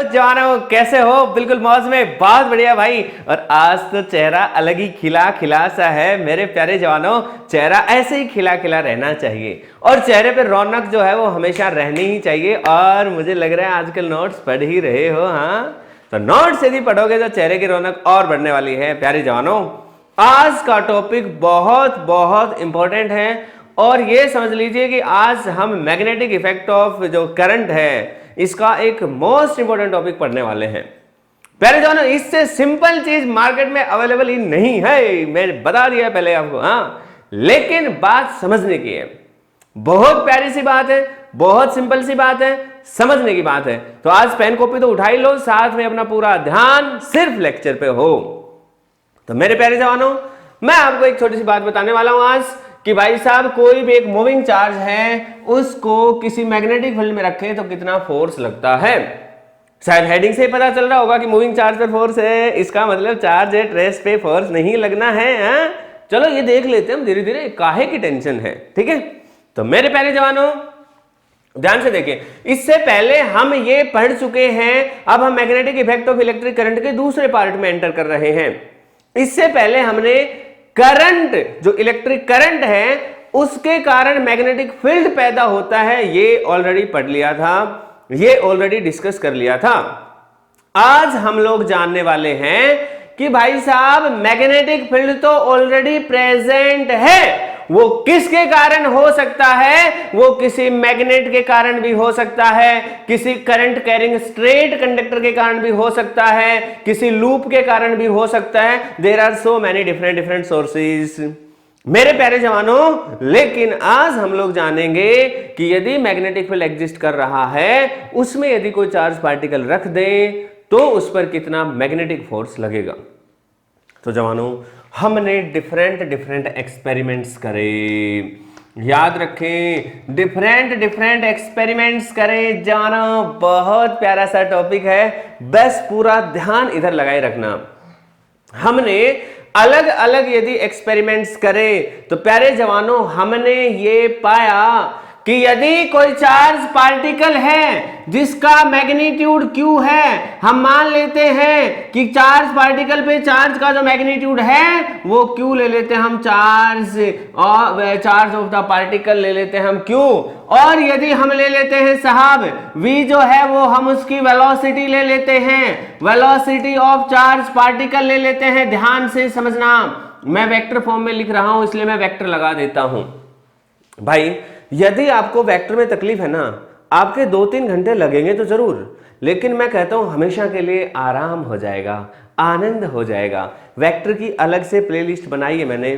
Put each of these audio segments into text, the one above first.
जवानों कैसे हो? बिल्कुल मौज में, बहुत बढ़िया भाई। और आज तो चेहरा अलग ही खिला खिला सा है मेरे प्यारे जवानों। चेहरा ऐसे ही खिला खिला रहना चाहिए और चेहरे पे रौनक जो है वो हमेशा रहनी ही चाहिए। और मुझे लग रहा है आजकल नोट्स पढ़ ही रहे हो, हाँ? तो नोट्स यदि पढ़ोगे तो चेहरे की रौनक और बढ़ने वाली है प्यारे जवानों। आज का टॉपिक बहुत बहुत इंपॉर्टेंट है और ये समझ लीजिए कि आज हम मैग्नेटिक इफेक्ट ऑफ जो करंट है इसका एक मोस्ट इंपॉर्टेंट टॉपिक पढ़ने वाले हैं प्यारे जवानों। इससे सिंपल चीज मार्केट में अवेलेबल ही नहीं है, मैंने बता दिया पहले आपको, हाँ? लेकिन बात समझने की है, बहुत प्यारी सी बात है, बहुत सिंपल सी बात है, समझने की बात है। तो आज पेन कॉपी तो उठा ही लो, साथ में अपना पूरा ध्यान सिर्फ लेक्चर पे हो। तो मेरे प्यारे जवानों, मैं आपको एक छोटी सी बात बताने वाला हूं आज कि भाई साहब कोई भी एक मूविंग चार्ज है उसको किसी मैग्नेटिक फील्ड में रखें तो कितना फोर्स लगता है। शायद हेडिंग से ही पता चल रहा होगा कि मूविंग चार्ज पर फोर्स है, इसका मतलब चार्ज एट रेस्ट पे फोर्स नहीं लगना है, हाँ? चलो ये देख लेते हैं हम धीरे धीरे, काहे की टेंशन है, ठीक है? तो मेरे प्यारे जवानों ध्यान से देखें, इससे पहले हम ये पढ़ चुके हैं, अब हम magnetic effect of electric current के दूसरे पार्ट में एंटर कर रहे हैं। इससे पहले हमने करंट, जो इलेक्ट्रिक करंट है उसके कारण मैग्नेटिक फील्ड पैदा होता है, ये ऑलरेडी पढ़ लिया था, ये ऑलरेडी डिस्कस कर लिया था। आज हम लोग जानने वाले हैं कि भाई साहब मैग्नेटिक फील्ड तो ऑलरेडी प्रेजेंट है, वो किसके कारण हो सकता है? वो किसी मैग्नेट के कारण भी हो सकता है, किसी करंट कैरिंग स्ट्रेट कंडक्टर के कारण भी हो सकता है, किसी लूप के कारण भी हो सकता है। There are so many different sources मेरे प्यारे जवानों। लेकिन आज हम लोग जानेंगे कि यदि मैग्नेटिक फील्ड एग्जिस्ट कर रहा है, उसमें यदि कोई चार्ज पार्टिकल रख दें तो उस पर कितना मैग्नेटिक फोर्स लगेगा। तो जवानों हमने डिफरेंट एक्सपेरिमेंट्स करे, याद रखें, डिफरेंट एक्सपेरिमेंट्स करें जवानों। बहुत प्यारा सा टॉपिक है, बस पूरा ध्यान इधर लगाए रखना। हमने अलग अलग यदि एक्सपेरिमेंट्स करें तो प्यारे जवानों हमने ये पाया कि यदि कोई चार्ज पार्टिकल है जिसका मैग्नीट्यूड Q है, हम मान लेते हैं कि चार्ज पार्टिकल पे चार्ज का जो मैग्नीट्यूड है वो Q ले लेते हैं हम, चार्ज ऑफ द पार्टिकल ले लेते हैं हम Q। और यदि हम ले लेते हैं साहब V जो है वो हम उसकी वेलोसिटी ले लेते हैं, वेलोसिटी ऑफ चार्ज पार्टिकल ले लेते हैं। ध्यान से समझना, मैं वेक्टर फॉर्म में लिख रहा हूं इसलिए मैं वेक्टर लगा देता हूं। भाई यदि आपको वेक्टर में तकलीफ है ना, आपके 2-3 घंटे लगेंगे तो जरूर, लेकिन मैं कहता हूं हमेशा के लिए आराम हो जाएगा, आनंद हो जाएगा। वेक्टर की अलग से प्लेलिस्ट बनाई है मैंने,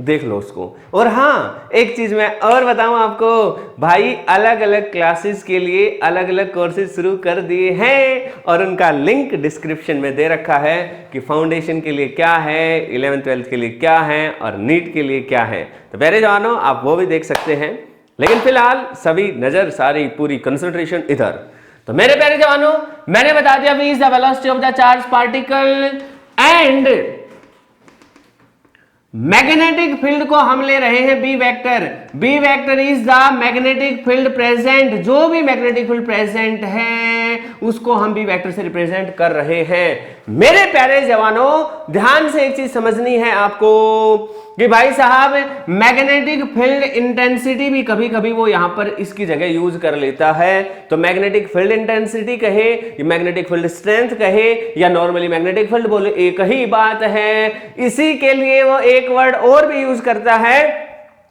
देख लो उसको। और हाँ, एक चीज मैं और बताऊं आपको, भाई अलग अलग क्लासेस के लिए अलग अलग कोर्सेज शुरू कर दिए हैं और उनका लिंक डिस्क्रिप्शन में दे रखा है कि फाउंडेशन के लिए क्या है, 11th-12th के लिए क्या है और नीट के लिए क्या है। तो प्यारे जवानों आप वो भी देख सकते हैं, लेकिन फिलहाल सभी नजर, सारी पूरी कंसंट्रेशन इधर। तो मेरे प्यारे जवानों मैंने बता दिया V is the velocity of the charge particle and magnetic field को हम ले रहे हैं B vector. B vector is the magnetic field present, जो भी मैग्नेटिक फील्ड प्रेजेंट है उसको हम बी वेक्टर से रिप्रेजेंट कर रहे हैं। मेरे प्यारे जवानों ध्यान से एक चीज समझनी है आपको कि भाई साहब मैग्नेटिक फील्ड इंटेंसिटी भी कभी कभी वो यहां पर इसकी जगह यूज कर लेता है। तो मैग्नेटिक फील्ड इंटेंसिटी कहे, मैग्नेटिक फील्ड स्ट्रेंथ कहे या नॉर्मली मैग्नेटिक फील्ड बोले, एक ही बात है। इसी के लिए वो एक वर्ड और भी यूज करता है,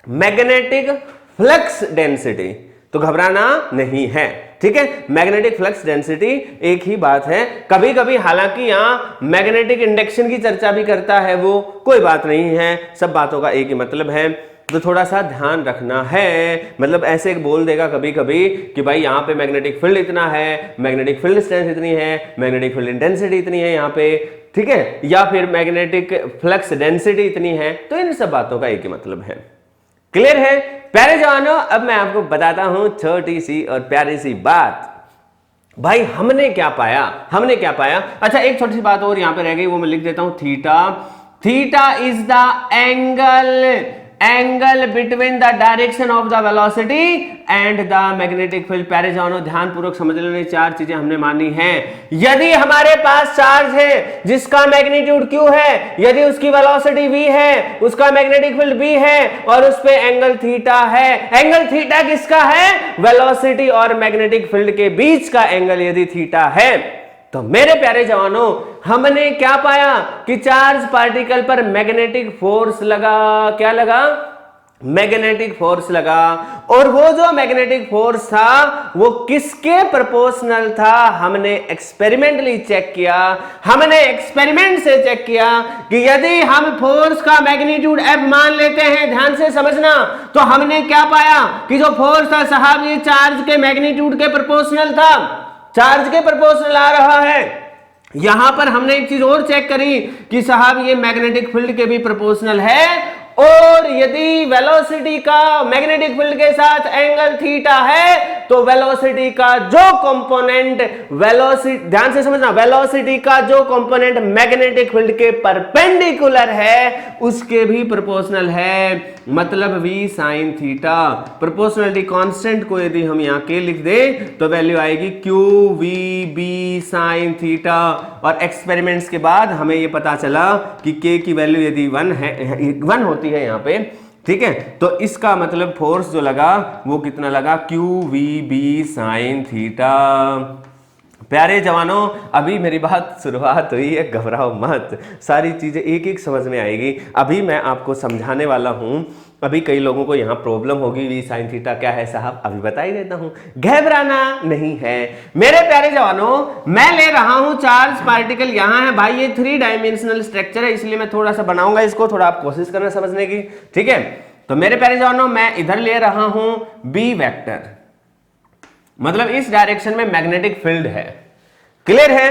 मैग्नेटिक फ्लक्स डेंसिटी। तो घबराना नहीं है, ठीक है? मैग्नेटिक फ्लक्स डेंसिटी एक ही बात है। कभी कभी हालांकि यहां मैग्नेटिक इंडक्शन की चर्चा भी करता है वो, कोई बात नहीं है, सब बातों का एक ही मतलब है। तो थोड़ा सा ध्यान रखना है, मतलब ऐसे बोल देगा कभी कभी कि भाई यहाँ पे मैग्नेटिक फील्ड इतना है, मैग्नेटिक फील्ड स्ट्रेंथ इतनी है, मैग्नेटिक फील्ड इंटेंसिटी इतनी है यहाँ पे, ठीक है? या फिर मैग्नेटिक फ्लक्स डेंसिटी इतनी है। तो इन सब बातों का एक ही मतलब है। क्लियर है प्यारे जवानों? अब मैं आपको बताता हूं छोटी सी और प्यारी सी बात। भाई हमने क्या पाया? अच्छा एक छोटी सी बात और यहां पे रह गई, वो मैं लिख देता हूं, theta. Theta is the angle between the direction of the velocity and the magnetic field. प्यारे जवानों ध्यान पूर्वक समझ लेना, चार चीजें हमने मानी हैं। यदि हमारे पास चार्ज है जिसका मैग्नीट्यूड q है, यदि उसकी वेलोसिटी v है, उसका मैग्नेटिक फील्ड b है और उस पे एंगल थीटा है। एंगल थीटा किसका है? वेलोसिटी और मैग्नेटिक फील्ड के बीच का एंगल यदि थीटा है। तो मेरे प्यारे जवानों हमने क्या पाया कि चार्ज पार्टिकल पर मैग्नेटिक फोर्स लगा। क्या लगा? मैग्नेटिक फोर्स लगा। और वो जो मैग्नेटिक फोर्स था वो किसके प्रोपोर्शनल था? हमने एक्सपेरिमेंटली चेक किया। हमने एक्सपेरिमेंट से चेक किया कि यदि हम फोर्स का मैग्नीट्यूड F मान लेते हैं, ध्यान से समझना, तो हमने क्या पाया कि जो फोर्स था साहब ये चार्ज के मैग्नीट्यूड के प्रोपोर्शनल था, चार्ज के प्रोपोर्शनल आ रहा है। यहां पर हमने एक चीज और चेक करी कि साहब ये मैग्नेटिक फील्ड के भी प्रोपोर्शनल है। और यदि वेलोसिटी का मैग्नेटिक फील्ड के साथ एंगल थीटा है तो वेलोसिटी का जो कंपोनेंट वेलोसिटी, ध्यान से समझना, वेलोसिटी का जो कंपोनेंट मैग्नेटिक फील्ड के परपेंडिकुलर है उसके भी प्रोपोर्शनल है, मतलब v sin theta. Proportionality constant को यदि हम यहां के लिख दें तो वैल्यू आएगी q v b sin theta. और एक्सपेरिमेंट्स के बाद हमें यह पता चला कि k की वैल्यू यदि 1 होती है यहां पे, ठीक है, तो इसका मतलब फोर्स जो लगा वो कितना लगा? q v b sin theta. प्यारे जवानों अभी मेरी बात शुरुआत हुई है, घबराओ मत, सारी चीजें एक एक समझ में आएगी। अभी मैं आपको समझाने वाला हूं। अभी कई लोगों को यहां प्रॉब्लम होगी, वी साइन थीटा क्या है साहब, अभी बता ही देता हूं, घबराना नहीं है। मेरे प्यारे जवानों मैं ले रहा हूं चार्ज पार्टिकल, यहां है भाई ये 3 डायमेंशनल स्ट्रक्चर है, इसलिए मैं थोड़ा सा बनाऊंगा इसको, थोड़ा आप कोशिश करना समझने की, ठीक है। तो मेरे प्यारे जवानों मैं इधर ले रहा हूं बी वेक्टर, मतलब इस डायरेक्शन में मैग्नेटिक फील्ड है, क्लियर है।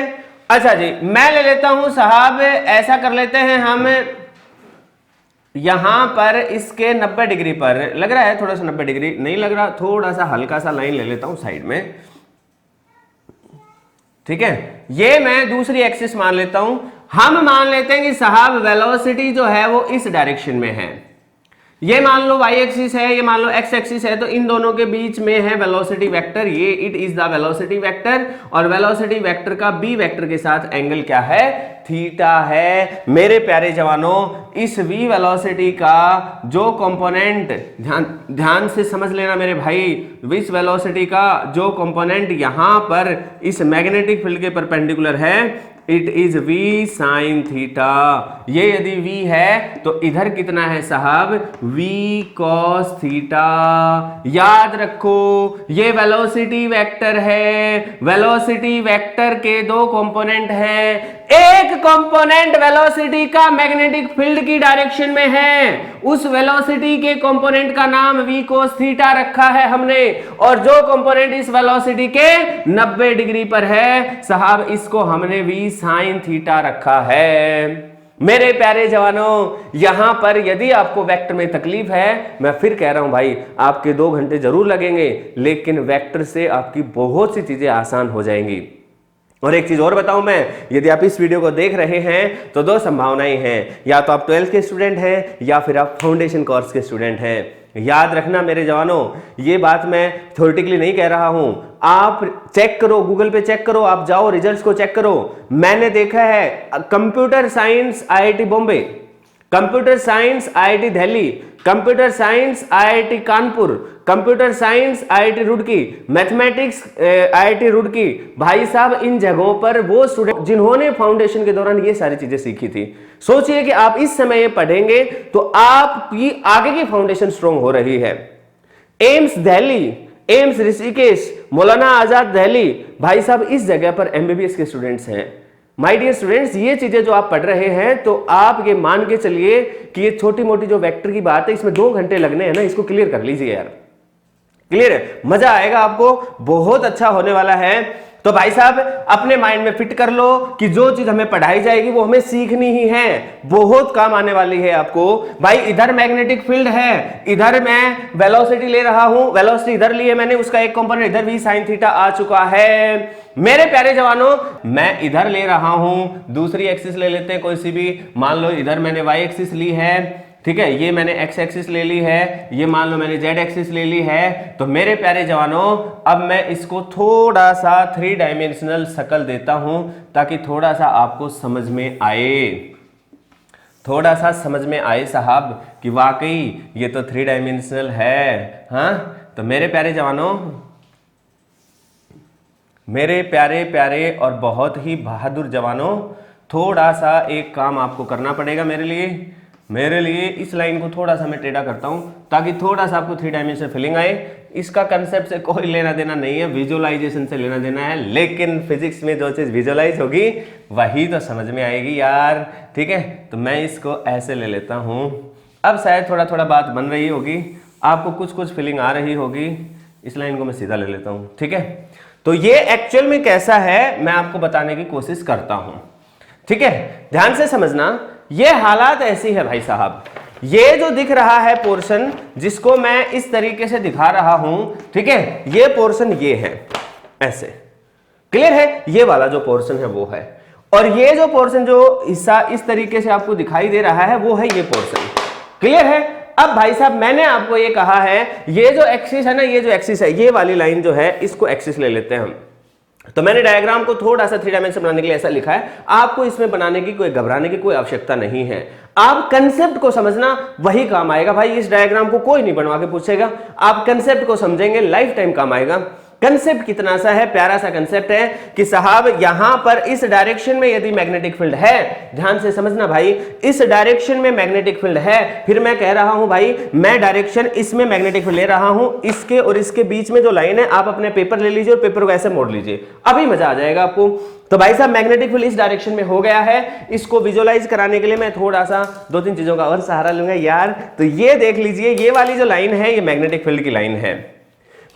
अच्छा जी मैं ले लेता हूं साहब, ऐसा कर लेते हैं हम, यहां पर इसके 90 डिग्री पर लग रहा है, थोड़ा सा 90 डिग्री नहीं लग रहा, थोड़ा सा हल्का सा लाइन ले लेता हूं साइड में, ठीक है। ये मैं दूसरी एक्सिस मान लेता हूं। हम मान लेते हैं कि साहब वेलोसिटी जो है वो इस डायरेक्शन में है, ये मान लो y एक्सिस है, ये मान लो x एक्सिस है, तो इन दोनों के बीच में है वेलोसिटी वेक्टर, ये it is the velocity vector. और वेलोसिटी वेक्टर का b वेक्टर के साथ एंगल क्या है? थीटा है। मेरे प्यारे जवानों इस v वेलोसिटी का जो कंपोनेंट, ध्यान से समझ लेना मेरे भाई, इस वेलोसिटी का जो कंपोनेंट यहां पर इस मैग्नेटिक फील्ड के परपेंडिकुलर है it is v sin theta. ये यदि v है तो इधर कितना है साहब? v cos theta. याद रखो ये वेलोसिटी वेक्टर है, वेलोसिटी वेक्टर के 2 कंपोनेंट हैं, एक कंपोनेंट वेलोसिटी का मैग्नेटिक फील्ड की डायरेक्शन में है, उस वेलोसिटी के कंपोनेंट का नाम v cos थीटा रखा है हमने, और जो कंपोनेंट इस वेलोसिटी के 90 डिग्री पर है साहब इसको हमने v sin थीटा रखा है। मेरे प्यारे जवानों यहां पर यदि आपको वेक्टर में तकलीफ है, मैं फिर कह रहा हूं भाई आपके 2 घंटे जरूर लगेंगे, लेकिन वेक्टर से आपकी बहुत सी चीजें आसान हो जाएंगी। और एक चीज और बताऊं मैं, यदि आप इस वीडियो को देख रहे हैं तो 2 संभावनाएं हैं, या तो आप 12th के स्टूडेंट हैं या फिर आप फाउंडेशन कोर्स के स्टूडेंट हैं। याद रखना मेरे जवानों ये बात मैं थ्योरेटिकली नहीं कह रहा हूं, आप चेक करो, गूगल पे चेक करो, आप जाओ रिजल्ट्स को चेक करो। मैंने देखा है computer science IIT Bombay, computer science IIT Delhi, computer science IIT Kanpur, computer science IIT Roorkee, mathematics IIT Roorkee, भाई साहब इन जगहों पर वो स्टूडेंट जिन्होंने फाउंडेशन के दौरान ये सारी चीजें सीखी थी, सोचिए कि आप इस समय ये पढ़ेंगे तो आपकी आगे की फाउंडेशन स्ट्रॉन्ग हो रही है। एम्स दिल्ली, एम्स ऋषिकेश, मौलाना आजाद दिल्ली, भाई साहब इस जगह पर MBBS के स्टूडेंट्स हैं। माय डियर स्टूडेंट्स ये चीजें जो आप पढ़ रहे हैं तो आप ये मान के चलिए कि ये छोटी मोटी जो वेक्टर की बात है इसमें 2 घंटे लगने हैं ना, इसको क्लियर कर लीजिए यार, क्लियर है, मजा आएगा आपको, बहुत अच्छा होने वाला है। तो भाई साहब अपने माइंड में फिट कर लो कि जो चीज हमें पढ़ाई जाएगी वो हमें सीखनी ही है, बहुत काम आने वाली है आपको। भाई इधर मैग्नेटिक फील्ड है, इधर मैं वेलोसिटी ले रहा हूं, वेलोसिटी इधर ली है मैंने, उसका एक कंपोनेंट इधर v sin थीटा आ चुका है। मेरे प्यारे जवानों मैं इधर ले रहा हूं, दूसरी एक्सिस ले लेते हैं कोई सी भी, मान लो इधर मैंने y एक्सिस ली है, ठीक है, ये मैंने एक्स एक्सिस ले ली है, ये मान लो मैंने जेड एक्सिस ले ली है। तो मेरे प्यारे जवानों अब मैं इसको थोड़ा सा 3 डायमेंशनल शक्ल देता हूं ताकि थोड़ा सा आपको समझ में आए, थोड़ा सा समझ में आए साहब कि वाकई ये तो 3 डायमेंशनल है। हाँ, तो मेरे प्यारे जवानों, मेरे प्यारे प्यारे और बहुत ही बहादुर जवानों, थोड़ा सा एक काम आपको करना पड़ेगा मेरे लिए इस लाइन को थोड़ा सा मैं टेढ़ा करता हूं ताकि थोड़ा सा आपको 3 डायमेंशनल फीलिंग आए। इसका कंसेप्ट से कोई लेना देना नहीं है, विजुअलाइजेशन से लेना देना है, लेकिन फिजिक्स में जो चीज विजुअलाइज होगी वही तो समझ में आएगी यार। ठीक है, तो मैं इसको ऐसे ले लेता हूं। अब शायद थोड़ा थोड़ा बात बन रही होगी, आपको कुछ कुछ फीलिंग आ रही होगी। इस लाइन को मैं सीधा ले लेता हूं। ठीक है, तो ये एक्चुअल में कैसा है मैं आपको बताने की कोशिश करता हूं। ठीक है, ध्यान से समझना, ये हालात ऐसी है भाई साहब, ये जो दिख रहा है पोर्शन जिसको मैं इस तरीके से दिखा रहा हूं, ठीक है, ये पोर्शन ये है, ऐसे क्लियर है, ये वाला जो पोर्शन है वो है, और ये जो पोर्शन जो हिस्सा इस तरीके से आपको दिखाई दे रहा है वो है ये पोर्शन। क्लियर है। अब भाई साहब मैंने आपको ये कहा है, ये जो एक्सिस है ना, ये जो एक्सिस है, ये वाली लाइन जो है इसको एक्सिस ले लेते हैं हम। तो मैंने डायग्राम को थोड़ा सा 3 डायमेंशन बनाने के लिए ऐसा लिखा है, आपको इसमें बनाने की कोई घबराने की कोई आवश्यकता नहीं है। आप कंसेप्ट को समझना, वही काम आएगा भाई। इस डायग्राम को कोई नहीं बनवा के पूछेगा, आप कंसेप्ट को समझेंगे, लाइफ टाइम काम आएगा। कंसेप्ट कितना सा है, प्यारा सा कंसेप्ट है कि साहब यहां पर इस डायरेक्शन में यदि मैग्नेटिक फील्ड है, ध्यान से समझना भाई, इस डायरेक्शन में मैग्नेटिक फील्ड है, फिर मैं कह रहा हूं भाई मैं डायरेक्शन इसमें मैग्नेटिक फील्ड ले रहा हूं, इसके और इसके बीच में जो लाइन है, आप अपने पेपर ले लीजिए और पेपर को ऐसे मोड़ लीजिए, अभी मजा आ जाएगा आपको। तो भाई साहब मैग्नेटिक फील्ड इस डायरेक्शन में हो गया है, इसको विजुअलाइज कराने के लिए मैं थोड़ा सा 2-3 चीजों का और सहारा लूंगा यार। तो ये देख लीजिए, ये वाली जो लाइन है ये मैग्नेटिक फील्ड की लाइन है।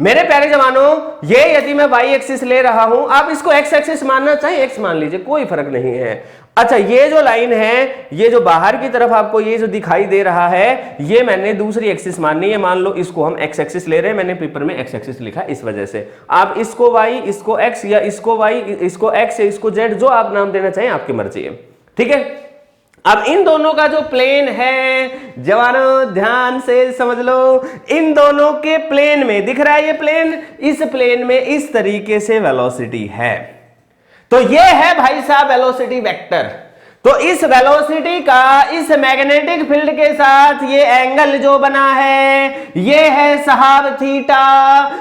मेरे प्यारे जवानों, ये यदि मैं y एक्सिस ले रहा हूं, आप इसको x एक्सिस मानना चाहे x मान लीजिए, कोई फर्क नहीं है। अच्छा, ये जो लाइन है, ये जो बाहर की तरफ आपको ये जो दिखाई दे रहा है, ये मैंने दूसरी एक्सिस माननी है। मान लो इसको हम x एक्सिस ले रहे हैं, मैंने पेपर में x एक्सिस लिखा इस वजह से। आप इसको y, इसको x, या इसको y, इसको x या इसको z, जो आप नाम देना चाहें आपकी मर्जी है। ठीक है, अब इन दोनों का जो प्लेन है जवानों, ध्यान से समझ लो, इन दोनों के प्लेन में दिख रहा है ये प्लेन, इस प्लेन में इस तरीके से वेलोसिटी है। तो ये है भाई साहब वेलोसिटी वेक्टर। तो इस वेलोसिटी का इस मैग्नेटिक फील्ड के साथ ये एंगल जो बना है, ये है साहब थीटा,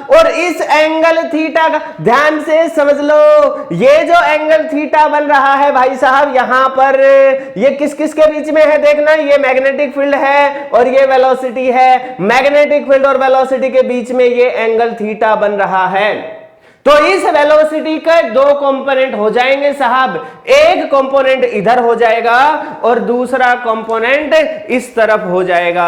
और इस एंगल थीटा का ध्यान से समझ लो, ये जो एंगल थीटा बन रहा है भाई साहब यहां पर, ये किस किस के बीच में है देखना, ये मैग्नेटिक फील्ड है और ये वेलोसिटी है। मैग्नेटिक फील्ड और वेलोसिटी के बीच में ये एंगल थीटा बन रहा है। तो इस वेलोसिटी का 2 कंपोनेंट हो जाएंगे साहब, एक कंपोनेंट इधर हो जाएगा और दूसरा कंपोनेंट इस तरफ हो जाएगा।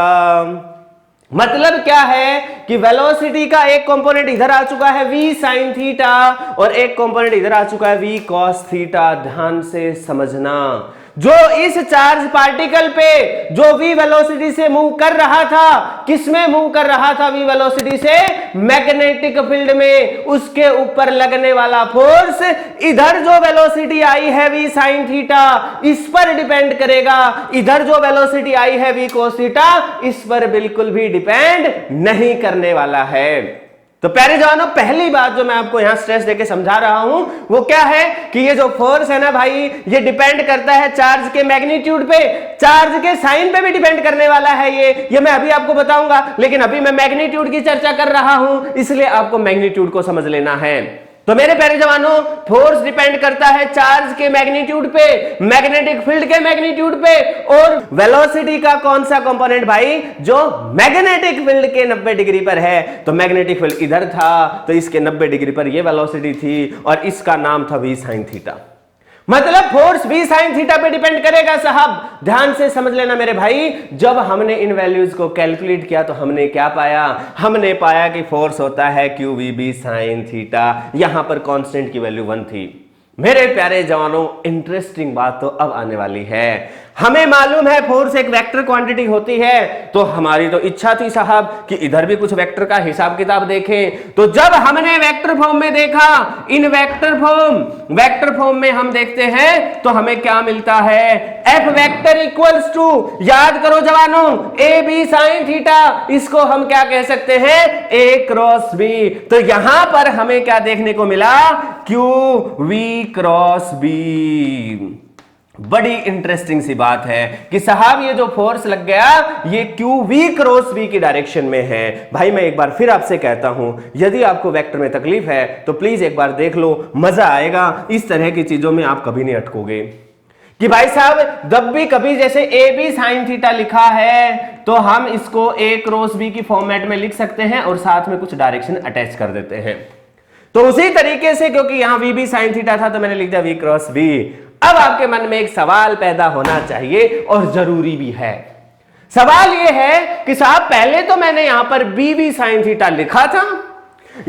मतलब क्या है कि वेलोसिटी का एक कंपोनेंट इधर आ चुका है v sin थीटा, और एक कंपोनेंट इधर आ चुका है v cos थीटा। ध्यान से समझना, जो इस चार्ज पार्टिकल पे जो v वेलोसिटी से मूव कर रहा था, किसमें मूव कर रहा था v वेलोसिटी से, मैग्नेटिक फील्ड में, उसके ऊपर लगने वाला फोर्स इधर जो वेलोसिटी आई है v sin थीटा इस पर डिपेंड करेगा, इधर जो वेलोसिटी आई है v cos थीटा इस पर बिल्कुल भी डिपेंड नहीं करने वाला है। तो प्यारे जवानों, पहली बात जो मैं आपको यहां स्ट्रेस देके समझा रहा हूं वो क्या है कि ये जो फोर्स है ना भाई, ये डिपेंड करता है चार्ज के मैग्नीट्यूड पे, चार्ज के साइन पे भी डिपेंड करने वाला है ये मैं अभी आपको बताऊंगा। लेकिन अभी मैं मैग्नीट्यूड की चर्चा कर रहा हूं, इसलिए आपको मैग्नीट्यूड को समझ लेना है। तो मेरे प्यारे जवानों, फोर्स डिपेंड करता है चार्ज के मैग्नीट्यूड पे, मैग्नेटिक फील्ड के मैग्नीट्यूड पे, और वेलोसिटी का कौन सा कंपोनेंट भाई, जो मैग्नेटिक फील्ड के 90 डिग्री पर है। तो मैग्नेटिक फील्ड इधर था, तो इसके 90 डिग्री पर ये वेलोसिटी थी और इसका नाम था v sin थीटा। मतलब फोर्स v sin थीटा पे डिपेंड करेगा साहब। ध्यान से समझ लेना मेरे भाई, जब हमने इन वैल्यूज को कैलकुलेट किया तो हमने क्या पाया, हमने पाया कि फोर्स होता है QVB sin थीटा। यहां पर कांस्टेंट की वैल्यू 1 थी, मेरे प्यारे जवानों, इंटरेस्टिंग बात तो अब आने वाली है। हमें मालूम है फोर्स एक वेक्टर क्वांटिटी होती है, तो हमारी तो इच्छा थी साहब कि इधर भी कुछ वेक्टर का हिसाब किताब देखें। तो जब हमने वेक्टर फॉर्म में देखा, इन वेक्टर फॉर्म में हम देखते हैं तो हमें क्या मिलता है, एफ वेक्टर इक्वल्स टू, याद करो जवानों, ए बी साइन थीटा, इसको हम क्या कह सकते हैं, ए क्रॉस बी। तो यहां पर हमें क्या देखने को मिला, क्यू वी क्रॉस बी। बड़ी इंटरेस्टिंग सी बात है कि साहब ये जो फोर्स लग गया ये क्यू वी क्रॉस वी की डायरेक्शन में है। भाई मैं एक बार फिर आपसे कहता हूं, यदि आपको वेक्टर में तकलीफ है तो प्लीज एक बार देख लो, मजा आएगा। इस तरह की चीजों में आप कभी नहीं अटकोगे कि भाई साहब जब भी कभी जैसे ए बी साइन थीटा लिखा है तो हम इसको ए क्रॉस बी की फॉर्मेट में लिख सकते हैं और साथ में कुछ डायरेक्शन अटैच कर देते हैं। तो उसी तरीके से, क्योंकि यहां वी बी साइन थीटा था तो मैंने लिख दिया वी क्रॉस बी। अब आपके मन में एक सवाल पैदा होना चाहिए और जरूरी भी है। सवाल यह है कि साहब पहले तो मैंने यहां पर बी वी साइन थीटा लिखा था,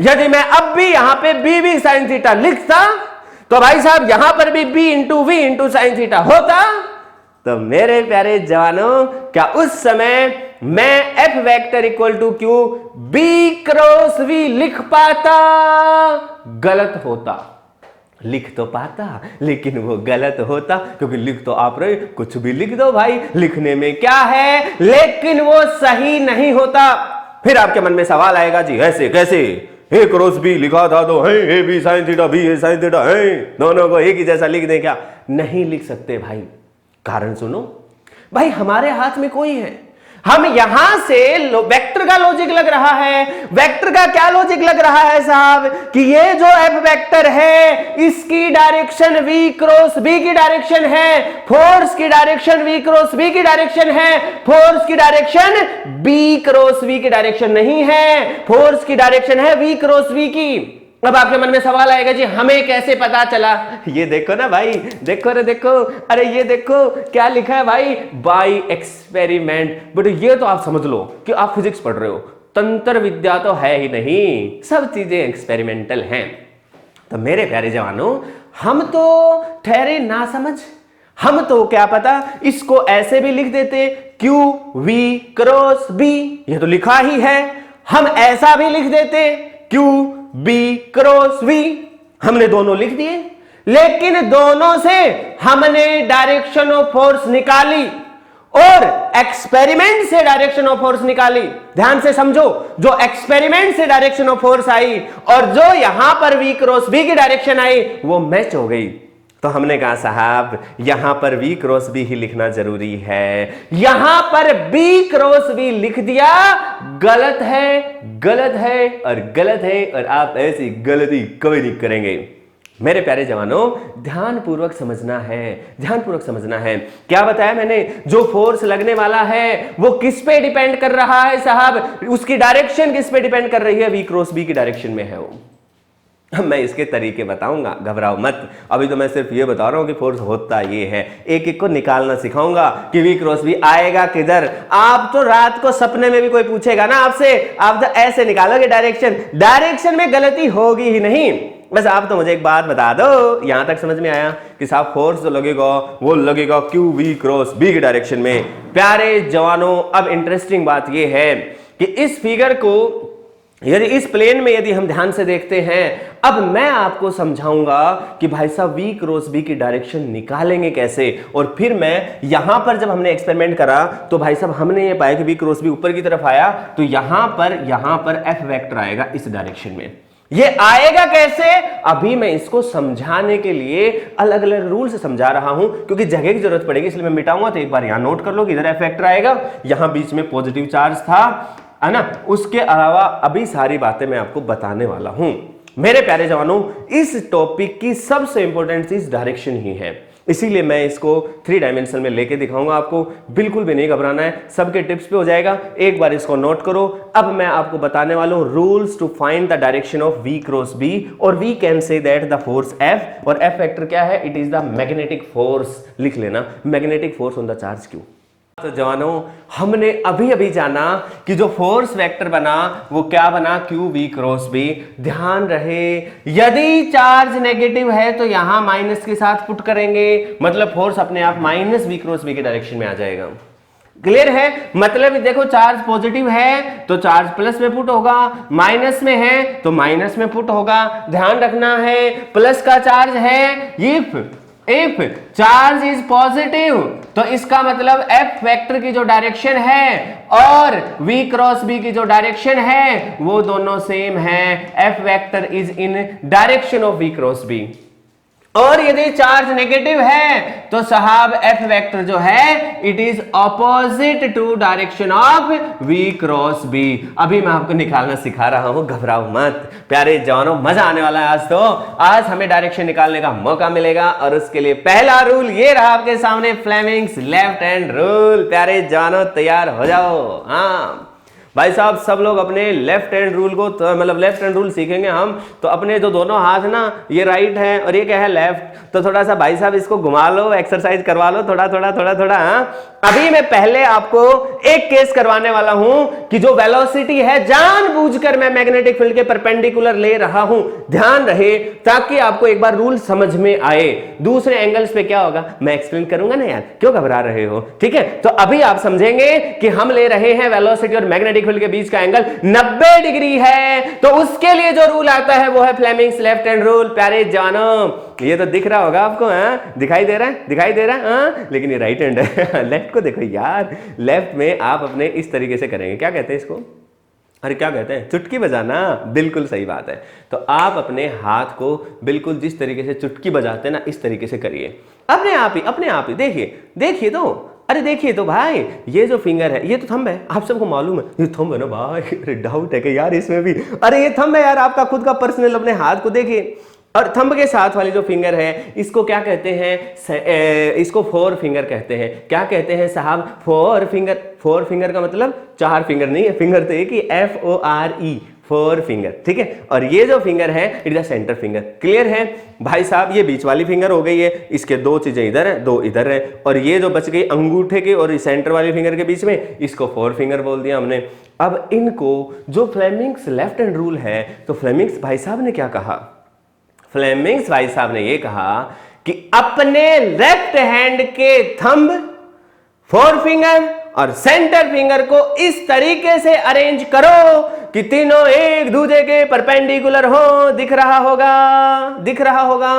यदि मैं अब भी यहां पे बी वी साइन थीटा लिखता तो भाई साहब यहां पर भी B into V into sine theta होता। तो मेरे प्यारे जवानों, क्या उस समय मैं F vector equal to Q B cross V लिख पाता? गलत होता। लिख तो पाता लेकिन वो गलत होता, क्योंकि लिख तो आप रहे, कुछ भी लिख दो भाई, लिखने में क्या है, लेकिन वो सही नहीं होता। फिर आपके मन में सवाल आएगा, जी ऐसे कैसे, ए क्रॉस बी लिखा था तो है A B sine theta B A sine theta है, दोनों को एक ही जैसा लिख दें क्या? नहीं लिख सकते भाई। कारण सुनो भाई, हमारे हाथ में कोई है, हम यहां से वेक्टर का लॉजिक लग रहा है। वेक्टर का क्या लॉजिक लग रहा है साहब, कि ये जो एफ वेक्टर है इसकी डायरेक्शन v क्रॉस b की डायरेक्शन है, फोर्स की डायरेक्शन v क्रॉस b की डायरेक्शन है, फोर्स की डायरेक्शन b क्रॉस v की डायरेक्शन नहीं है, फोर्स की डायरेक्शन है v क्रॉस v की। अब आपके मन में सवाल आएगा, जी हमें कैसे पता चला? ये देखो ना भाई, देखो रे देखो, अरे ये देखो क्या लिखा है भाई, बाय एक्सपेरिमेंट। बट ये तो आप समझ लो कि आप फिजिक्स पढ़ रहे हो, तंत्र विद्या तो है ही नहीं, सब चीजें एक्सपेरिमेंटल हैं। तो मेरे प्यारे जवानों, हम तो ठहरे ना समझ, हम तो क्या पता इसको ऐसे भी लिख देते, क्यू वी क्रॉस बी, ये तो लिखा ही है। हम ऐसा भी लिख देते, क्यू बी क्रॉस वी, हमने दोनों लिख दिए, लेकिन दोनों से हमने डायरेक्शन ऑफ फोर्स निकाली और एक्सपेरिमेंट से डायरेक्शन ऑफ फोर्स निकाली। ध्यान से समझो, जो एक्सपेरिमेंट से डायरेक्शन ऑफ फोर्स आई और जो यहां पर वी क्रॉस बी की डायरेक्शन आई वो मैच हो गई। तो हमने कहा साहब यहां पर v क्रॉस b ही लिखना जरूरी है, यहां पर b क्रॉस b लिख दिया, गलत है, गलत है और गलत है, और आप ऐसी गलती कभी नहीं करेंगे। मेरे प्यारे जवानों, ध्यानपूर्वक समझना है, ध्यानपूर्वक समझना है। क्या बताया मैंने, जो फोर्स लगने वाला है वो किस पे डिपेंड कर रहा है साहब, उसकी डायरेक्शन किस पे डिपेंड कर रही है, v क्रॉस b की डायरेक्शन में है वो। मैं इसके तरीके बताऊंगा, घबराओ मत। अभी तो मैं सिर्फ ये बता रहा हूं कि फोर्स होता ये है, एक एक को निकालना सिखाऊंगा कि वी क्रॉस वी आएगा किधर। आप तो रात को सपने में भी कोई पूछेगा ना आपसे, आप तो ऐसे निकालोगे डायरेक्शन, डायरेक्शन में गलती होगी ही नहीं। बस आप तो मुझे एक बात बता दो, यहां तक समझ में आया कि साहब फोर्स जो लगेगा वो लगेगा क्यू वी क्रॉस बी की डायरेक्शन में। प्यारे जवानों, अब इंटरेस्टिंग बात यह है कि इस फिगर को यदि इस प्लेन में यदि हम ध्यान से देखते हैं, अब मैं आपको समझाऊंगा कि भाई साहब वी क्रॉस बी की डायरेक्शन निकालेंगे कैसे। और फिर मैं यहां पर जब हमने एक्सपेरिमेंट करा तो भाई साहब हमने ये पाया कि वी क्रॉस बी ऊपर की तरफ आया, तो यहां पर एफ वेक्टर आएगा इस डायरेक्शन में। ये आएगा कैसे, अभी मैं इसको समझाने के लिए अलग अलग रूल से समझा रहा हूं, क्योंकि जगह की जरूरत पड़ेगी, इसलिए मैं मिटाऊंगा। तो एक बार यहां नोट कर लो कि इधर एफ वेक्टर आएगा, यहां बीच में पॉजिटिव चार्ज था, है ना। उसके अलावा अभी सारी बातें मैं आपको बताने वाला हूं। मेरे प्यारे जवानों, इस टॉपिक की सबसे इंपॉर्टेंट चीज डायरेक्शन ही है, इसीलिए मैं इसको 3 डायमेंशन में लेके दिखाऊंगा आपको। बिल्कुल भी नहीं घबराना है, सबके टिप्स पे हो जाएगा, एक बार इसको नोट करो। अब मैं आपको बताने वाला हूं rules to find the direction of v cross b, और we can say that the force F, और F वेक्टर क्या है, it is the magnetic force. लिख लेना, magnetic force on the charge q। तो जवानों, हमने अभी अभी जाना कि जो फोर्स वेक्टर बना वो क्या बना, क्यू वी क्रॉस बी। ध्यान रहे, यदि चार्ज नेगेटिव है तो यहां माइनस के साथ पुट करेंगे, मतलब फोर्स अपने आप माइनस वी क्रॉस बी के डायरेक्शन में आ जाएगा। क्लियर है? मतलब देखो, चार्ज पॉजिटिव है तो चार्ज प्लस में पुट होगा, माइनस में है तो माइनस में पुट होगा। ध्यान रखना है, प्लस का चार्ज है, इफ चार्ज इज पॉजिटिव तो इसका मतलब एफ वेक्टर की जो डायरेक्शन है और v क्रॉस b की जो डायरेक्शन है वो दोनों सेम है। F vector is in direction of v cross b। और यदि चार्ज नेगेटिव है तो साहब एफ वेक्टर जो है it is opposite to direction of v cross b। अभी मैं आपको निकालना सिखा रहा हूं, घबराओ मत प्यारे जवानों, मजा आने वाला है आज। तो आज हमें डायरेक्शन निकालने का मौका मिलेगा और उसके लिए पहला रूल ये रहा आपके सामने, फ्लेमिंग्स लेफ्ट हैंड रूल। प्यारे जवानों तैयार हो जाओ। हाँ भाई साहब, सब लोग अपने लेफ्ट हैंड रूल को तो मतलब लेफ्ट हैंड रूल सीखेंगे हम, तो अपने जो दोनों हाथ ना, ये राइट है और ये क्या है लेफ्ट, तो थोड़ा सा भाई साहब इसको घुमा लो, एक्सरसाइज करवा लो थोड़ा थोड़ा थोड़ा थोड़ा। हाँ, अभी मैं पहले आपको एक केस करवाने वाला हूं कि जो वेलोसिटी है जानबूझकर मैं मैग्नेटिक फील्ड के परपेंडिकुलर ले रहा हूं। ध्यान रहे, ताकि आपको एक बार रूल समझ में आए। दूसरे एंगल्स पे क्या होगा मैं एक्सप्लेन करूंगा ना यार, क्यों घबरा रहे हो? ठीक है, तो अभी आप समझेंगे कि हम ले रहे हैं वेलोसिटी और मैग्नेटिक फील्ड के बीच का एंगल 90 डिग्री है, तो उसके लिए जो रूल आता है वो है फ्लेमिंग्स लेफ्ट हैंड रूल। प्यारे जानों, ये तो दिख रहा होगा आपको, हाँ दिखाई दे रहा है, दिखाई दे रहा है, हाँ लेकिन ये राइट हैंड है। लेफ्ट को देखो यार, लेफ्ट में आप अपने इस तरीके से करेंगे, क्या कहते हैं इसको, अरे क्या कहते हैं, चुटकी बजाना। बिल्कुल सही बात है। तो आप अपने हाथ को बिल्कुल जिस तरीके से चुटकी बजाते हैं ना, इस तरीके से करिए अपने आप ही। देखिए तो, अरे देखिए तो भाई, ये जो फिंगर है ये तो थंब है, आप सबको मालूम है ये थंब है ना भाई। अरे डाउट है कि यार इसमें भी, अरे ये थंब है यार आपका खुद का पर्सनल, अपने हाथ को देखिए। और थंब के साथ वाली जो फिंगर है इसको क्या कहते हैं, इसको फोर फिंगर कहते हैं। क्या कहते हैं साहब, फोर फिंगर। फोर फिंगर का मतलब चार फिंगर नहीं है, फिंगर तो एक ही, FORE, फोर फिंगर। ठीक है, और ये जो फिंगर है it is centre finger. Clear है भाई साहब? ये बीच वाली फिंगर हो गई है, इसके दो चीजें इधर है, दो इधर है, और ये जो बच गई अंगूठे के और सेंटर वाली फिंगर के बीच में, इसको फोर फिंगर बोल दिया हमने। अब इनको जो फ्लेमिंग्स लेफ्ट हैंड रूल है, तो फ्लेमिंग्स भाई साहब ने क्या कहा, फ्लेमिंग्स भाई साहब ने ये कहा कि अपने लेफ्ट हैंड के थंब, फोर फिंगर और सेंटर फिंगर को इस तरीके से अरेंज करो कि तीनों एक दूसरे के परपेंडिकुलर हो। दिख रहा होगा।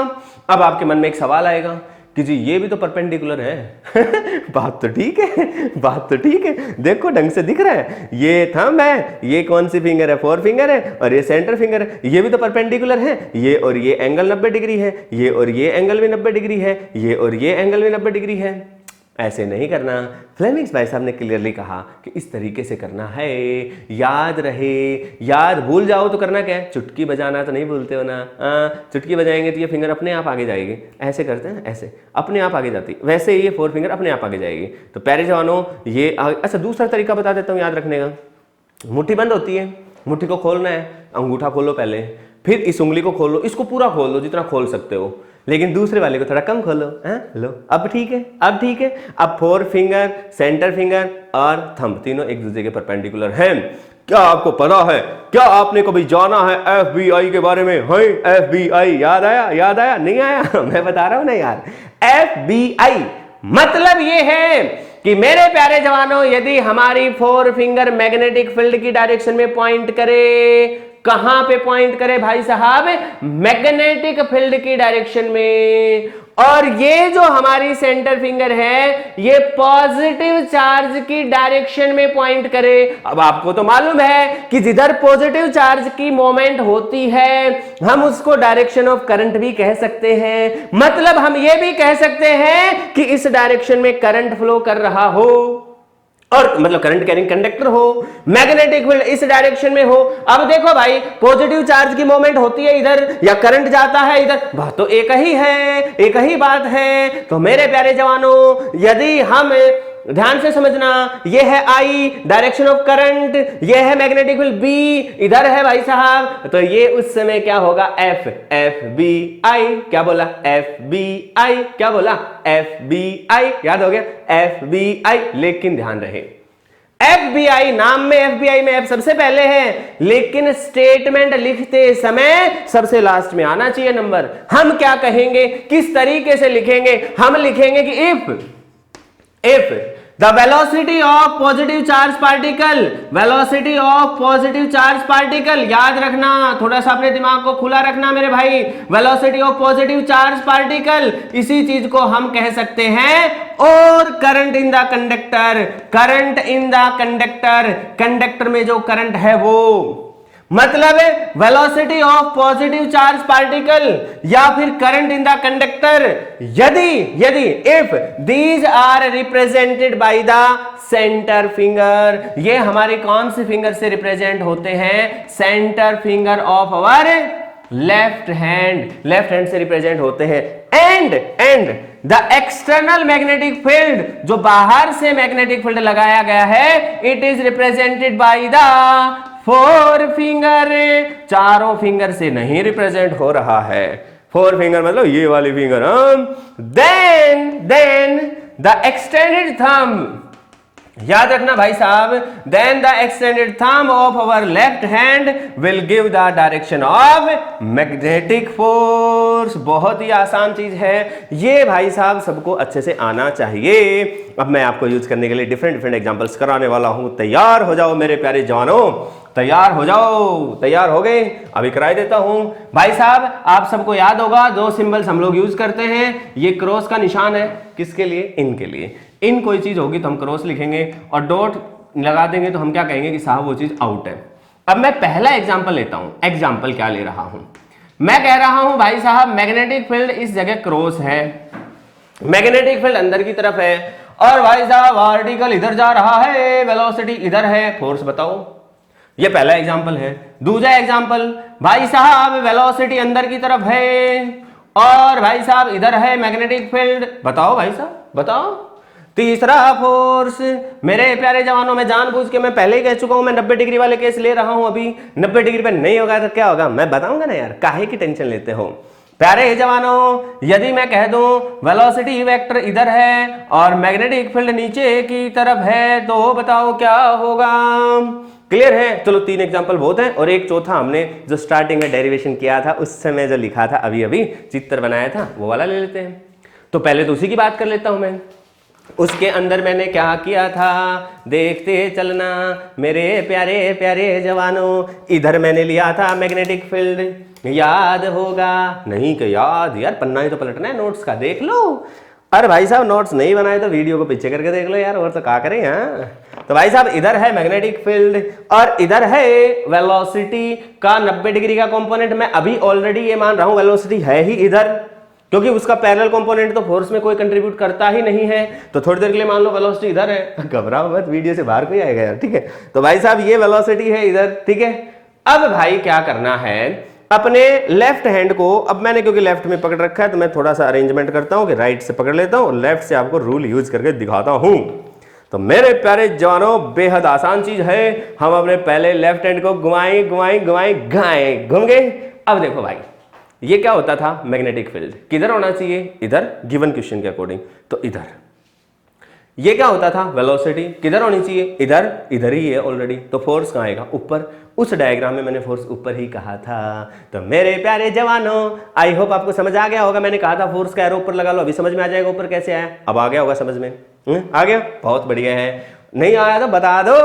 अब आपके मन में एक सवाल आएगा कि जी ये भी तो परपेंडिकुलर है। बात तो ठीक है, देखो ढंग से दिख रहा है, ये थंब है, ये कौन सी फिंगर है, फोर फिंगर है, और ये सेंटर फिंगर है, ये भी तो परपेंडिकुलर है। ये और ये एंगल 90 डिग्री है, ये और ये एंगल भी 90 डिग्री है, ये और ये एंगल भी 90 डिग्री है। ऐसे नहीं करना। फ्लेमिंग्स भाई साहब ने क्लियरली कहा कि इस तरीके से करना है। याद रहे, याद भूल जाओ तो करना क्या है, चुटकी बजाना तो नहीं भूलते हो ना। चुटकी बजाएंगे तो ये फिंगर अपने आप आगे जाएगी, ऐसे करते हैं, ऐसे अपने आप आगे जाती, वैसे ये फोर फिंगर अपने आप आगे जाएगी। तो प्यारे जवानों ये अच्छा दूसरा तरीका बता देता हूँ याद रखने का। मुट्ठी बंद होती है, मुट्ठी को खोलना है, अंगूठा खोलो पहले, फिर इस उंगली को खोलो, इसको पूरा खोल दो जितना खोल सकते हो, लेकिन दूसरे वाले को थोड़ा कम खोलो। लो अब ठीक है। अब फोर फिंगर, सेंटर फिंगर और थंब तीनों एक दूसरे के परपेंडिकुलर हैं। क्या आपको पता है, क्या आपने कभी जाना है FBI के बारे में? है FBI, याद आया नहीं आया? मैं बता रहा हूं ना यार, FBI मतलब ये है कि मेरे प्यारे जवानों, यदि हमारी फोर फिंगर मैग्नेटिक फील्ड की डायरेक्शन में पॉइंट करे, कहां पे पॉइंट करे भाई साहब, मैग्नेटिक फील्ड की डायरेक्शन में, और ये जो हमारी सेंटर फिंगर है ये पॉजिटिव चार्ज की डायरेक्शन में पॉइंट करे। अब आपको तो मालूम है कि जिधर पॉजिटिव चार्ज की मोमेंट होती है हम उसको डायरेक्शन ऑफ करंट भी कह सकते हैं। मतलब हम ये भी कह सकते हैं कि इस डायरेक्शन में करंट फ्लो कर रहा हो, और मतलब करंट कैरिंग कंडक्टर हो, मैग्नेटिक फील्ड इस डायरेक्शन में हो। अब देखो भाई, पॉजिटिव चार्ज की मोमेंट होती है इधर या करंट जाता है इधर, बात तो एक ही बात है। तो मेरे प्यारे जवानों, यदि हम ध्यान से समझना, ये है आई डायरेक्शन ऑफ करंट, ये है मैग्नेटिक फील्ड बी, इधर है भाई साहब, तो ये उस समय क्या होगा एफ, एफ बी आई, क्या बोला एफ बी आई, क्या बोला एफ बी आई, याद हो गया एफ बी आई। लेकिन ध्यान रहे FBI नाम में FBI में F सबसे पहले है, लेकिन स्टेटमेंट लिखते समय सबसे लास्ट में आना चाहिए नंबर। हम क्या कहेंगे, किस तरीके से लिखेंगे, हम लिखेंगे कि if the velocity of positive charge particle, velocity of positive charge particle, याद रखना, थोड़ा सा अपने दिमाग को खुला रखना मेरे भाई, velocity of positive charge particle, इसी चीज को हम कह सकते हैं और current in the conductor, current in the conductor, conductor में जो करंट है वो, मतलब velocity of positive charge particle या फिर करंट इन द कंडक्टर, यदि if these are represented by the centre finger, ये हमारे कौन से फिंगर से रिप्रेजेंट होते हैं, centre finger of our left hand से रिप्रेजेंट होते हैं। And the external magnetic field, जो बाहर से मैग्नेटिक फील्ड लगाया गया है, it is represented by the four finger, चारों फिंगर से नहीं रिप्रेजेंट हो रहा है, फोर फिंगर मतलब ये वाली finger. Then the extended thumb, याद रखना भाई साहब, then the extended thumb of our left hand will give the direction of magnetic force. बहुत ही आसान चीज है ये भाई साहब, सबको अच्छे से आना चाहिए। अब मैं आपको यूज करने के लिए डिफरेंट एग्जांपल्स कराने वाला हूं, तैयार हो जाओ मेरे प्यारे जवानों, तैयार हो जाओ, तैयार हो गए, अभी कराई देता हूं भाई साहब। आप सबको याद होगा दो सिंबल्स हम लोग यूज करते हैं, ये क्रॉस का निशान है, किसके लिए, इनके लिए, इन कोई चीज होगी तो हम क्रॉस लिखेंगे और डॉट लगा देंगे तो हम क्या कहेंगे कि साहब वो चीज आउट है। अब मैं पहला एग्जांपल लेता हूं, एग्जांपल क्या ले रहा हूं, मैं कह रहा हूं भाई साहब मैग्नेटिक फील्ड इस जगह क्रॉस है, मैग्नेटिक फील्ड अंदर की तरफ है और भाई साहब आर्टिकल इधर जा रहा है, वेलोसिटी इधर है, फोर्स बताओ। ये पहला एग्जांपल है। दूसरा एग्जांपल, भाई साहब वेलोसिटी अंदर की तरफ है और भाई साहब इधर है मैग्नेटिक फील्ड, बताओ भाई साहब बताओ। तीसरा फोर्स, मेरे प्यारे जवानों में जानबूझ के मैं पहले ही कह चुका हूं, मैं 90 डिग्री वाले केस ले रहा हूं, अभी 90 डिग्री पे नहीं होगा तो क्या होगा मैं बताऊंगा ना यार, काहे की टेंशन लेते हो। प्यारे जवानों, यदि मैं कह दूं वेलोसिटी वेक्टर इधर है और मैग्नेटिक फील्ड नीचे की तरफ है तो बताओ क्या होगा। क्लियर है? चलो 3 एग्जांपल बहुत हैं और एक चौथा हमने जो स्टार्टिंग में डेरिवेशन किया था उस समय जो लिखा था, अभी चित्र बनाया था, वो वाला ले लेते हैं। तो पहले तो उसी की बात कर लेता हूं मैं। उसके अंदर मैंने क्या किया था देखते चलना मेरे प्यारे प्यारे जवानों। इधर मैंने लिया था मैग्नेटिक फील्ड, याद होगा नहीं कि याद, यार पन्ना ही तो पलटना है नोट्स का, देख लो। अरे भाई साहब नोट्स नहीं बनाए तो वीडियो को पीछे करके देख लो यार, और तो क्या करें। हाँ तो भाई साहब इधर है मैग्नेटिक फील्ड और इधर है वेलोसिटी का 90 डिग्री का कंपोनेंट। मैं अभी ऑलरेडी ये मान रहा हूं वेलोसिटी है ही इधर, क्योंकि उसका पैरेलल कंपोनेंट तो फोर्स में कोई कंट्रीब्यूट करता ही नहीं है। तो थोड़ी देर के लिए मान लो वेलोसिटी इधर है, घबराओ मत, वीडियो से बाहर कोई आएगा यार, ठीक है। तो भाई साहब ये वेलोसिटी है इधर, ठीक है। अब भाई क्या करना है, अपने लेफ्ट हैंड को, अब मैंने क्योंकि लेफ्ट में पकड़ रखा है तो मैं थोड़ा सा अरेंजमेंट करता हूं कि राइट से पकड़ लेता हूं और लेफ्ट से आपको रूल यूज करके दिखाता हूं। तो मेरे प्यारे जवानों बेहद आसान चीज है, हम अपने पहले लेफ्ट हैंड को घुमाएं घुमाएं घुमाएं घाएं, घूम गए। अब देखो भाई ये क्या होता था, मैग्नेटिक फील्ड किधर होना चाहिए, इधर, गिवन क्वेश्चन के अकॉर्डिंग तो इधर। ये क्या होता था, वेलोसिटी किधर होनी चाहिए, इधर, इधर ही है ऑलरेडी, तो फोर्स कहाँ आएगा, ऊपर। उस डायग्राम में मैंने फोर्स ऊपर ही कहा था। तो मेरे प्यारे जवानों आई होप आपको समझ आ गया होगा, मैंने कहा था फोर्स का एरो ऊपर लगा लो, अभी समझ में आ जाएगा ऊपर कैसे आया। अब आ गया होगा समझ में, आ गया, बहुत बढ़िया है। नहीं आया तो बता दो।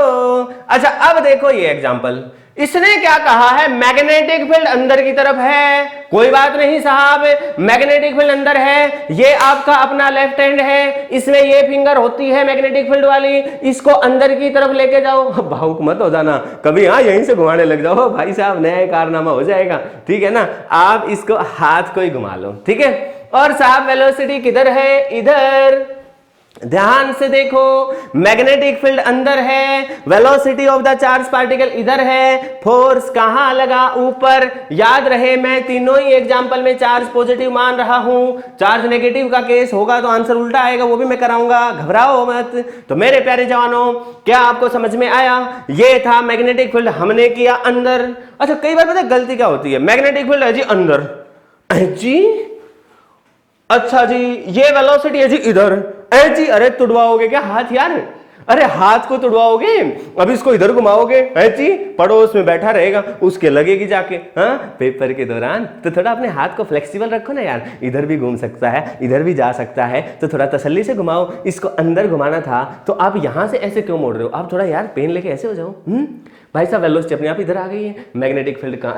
अच्छा अब देखो ये एग्जाम्पल, इसने क्या कहा है, मैग्नेटिक फील्ड अंदर की तरफ है। कोई बात नहीं साहब, मैग्नेटिक फील्ड अंदर है, ये आपका अपना लेफ्ट हैंड है, इसमें ये फिंगर होती है मैग्नेटिक फील्ड वाली, इसको अंदर की तरफ लेके जाओ। भावुक मत हो जाना कभी, हाँ यहीं से घुमाने लग जाओ भाई साहब, नया कारनामा हो जाएगा, ठीक है ना। आप इसको हाथ को ही घुमा लो, ठीक है। और साहब वेलोसिटी किधर है, इधर। ध्यान से देखो, मैग्नेटिक फील्ड अंदर है, velocity of the charge particle इधर है, फोर्स कहां लगा? ऊपर। याद रहे मैं तीनों ही एग्जांपल में चार्ज पॉजिटिव मान रहा हूं, चार्ज नेगेटिव का केस होगा तो आंसर उल्टा आएगा, वो भी मैं कराऊंगा, घबराओ मत। तो मेरे प्यारे जवानों, क्या आपको समझ में आया? ये था मैग्नेटिक फील्ड, हमने किया अंदर। अच्छा, कई बार पता है गलती क्या होती है, मैग्नेटिक फील्ड है जी अंदर जी, अच्छा जी ये वेलोसिटी है जी इधर, ए जी अरे तुड़वाओगे क्या हाथ यार? अरे हाथ को तुड़वाओगे, अब इसको इधर घुमाओगे, है जी पड़ोस में बैठा रहेगा, उसके लगेगी जाके। हाँ, पेपर के दौरान तो थोड़ा अपने हाथ को फ्लेक्सिबल रखो ना यार, इधर भी घूम सकता है, इधर भी जा सकता है, तो थोड़ा तसल्ली से घुमाओ। इसको अंदर घुमाना था तो आप यहां से ऐसे क्यों मोड़ रहे हो? आप थोड़ा यार पेन लेके ऐसे हो जाओ। भाई साहब वेलोसिटी अपने आप इधर आ गई है, मैग्नेटिक फील्ड का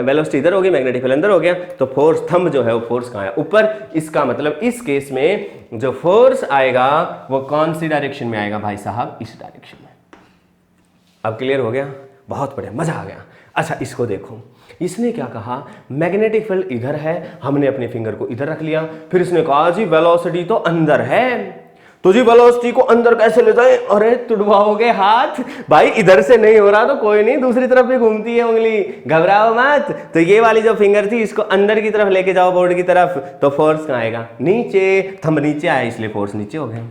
वेलोसिटी इधर हो गई, मैग्नेटिक फील्ड अंदर हो गया, तो फोर्स थंब जो है वो फोर्स कहां है? ऊपर। इसका मतलब इस केस में जो फोर्स आएगा वो कौन सी डायरेक्शन में आएगा भाई साहब? इस डायरेक्शन में। अब क्लियर हो गया? बहुत बढ़िया, मजा आ गया। अच्छा इसको देखो, इसने क्या कहा, मैग्नेटिक फील्ड इधर है, हमने अपने फिंगर को इधर रख लिया, फिर इसने कहा जी वेलोसिटी तो अंदर है, तो जी वेलोसिटी को अंदर कैसे ले जाए? अरे तुड़वाओगे हाथ भाई, इधर से नहीं हो रहा तो कोई नहीं, दूसरी तरफ भी घूमती है उंगली, घबराओ मत। तो ये वाली जो फिंगर थी इसको अंदर की तरफ लेके जाओ, बोर्ड की तरफ, तो फोर्स कहां आएगा? नीचे। थंब नीचे आया इसलिए फोर्स नीचे हो गया।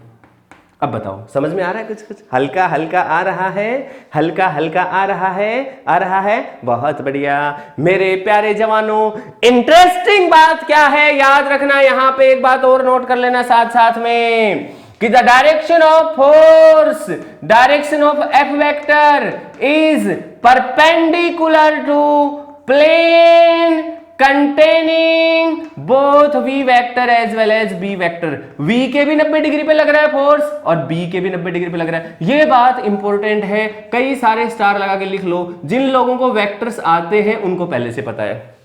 अब बताओ समझ में आ रहा है? कुछ कुछ हल्का हल्का आ रहा है, हल्का हल्का आ रहा है, आ रहा है, बहुत बढ़िया। मेरे प्यारे जवानों, इंटरेस्टिंग बात क्या है याद रखना, यहां पे एक बात और नोट कर लेना साथ साथ में, कि the direction of force, direction of F vector is perpendicular to plane containing both v vector as well as b vector. v के भी 90 डिग्री पे लग रहा है फोर्स और b के भी 90 डिग्री पे लग रहा है। ये बात इंपॉर्टेंट है, कई सारे स्टार लगा के लिख लो। जिन लोगों को वेक्टर्स आते हैं उनको पहले से पता है,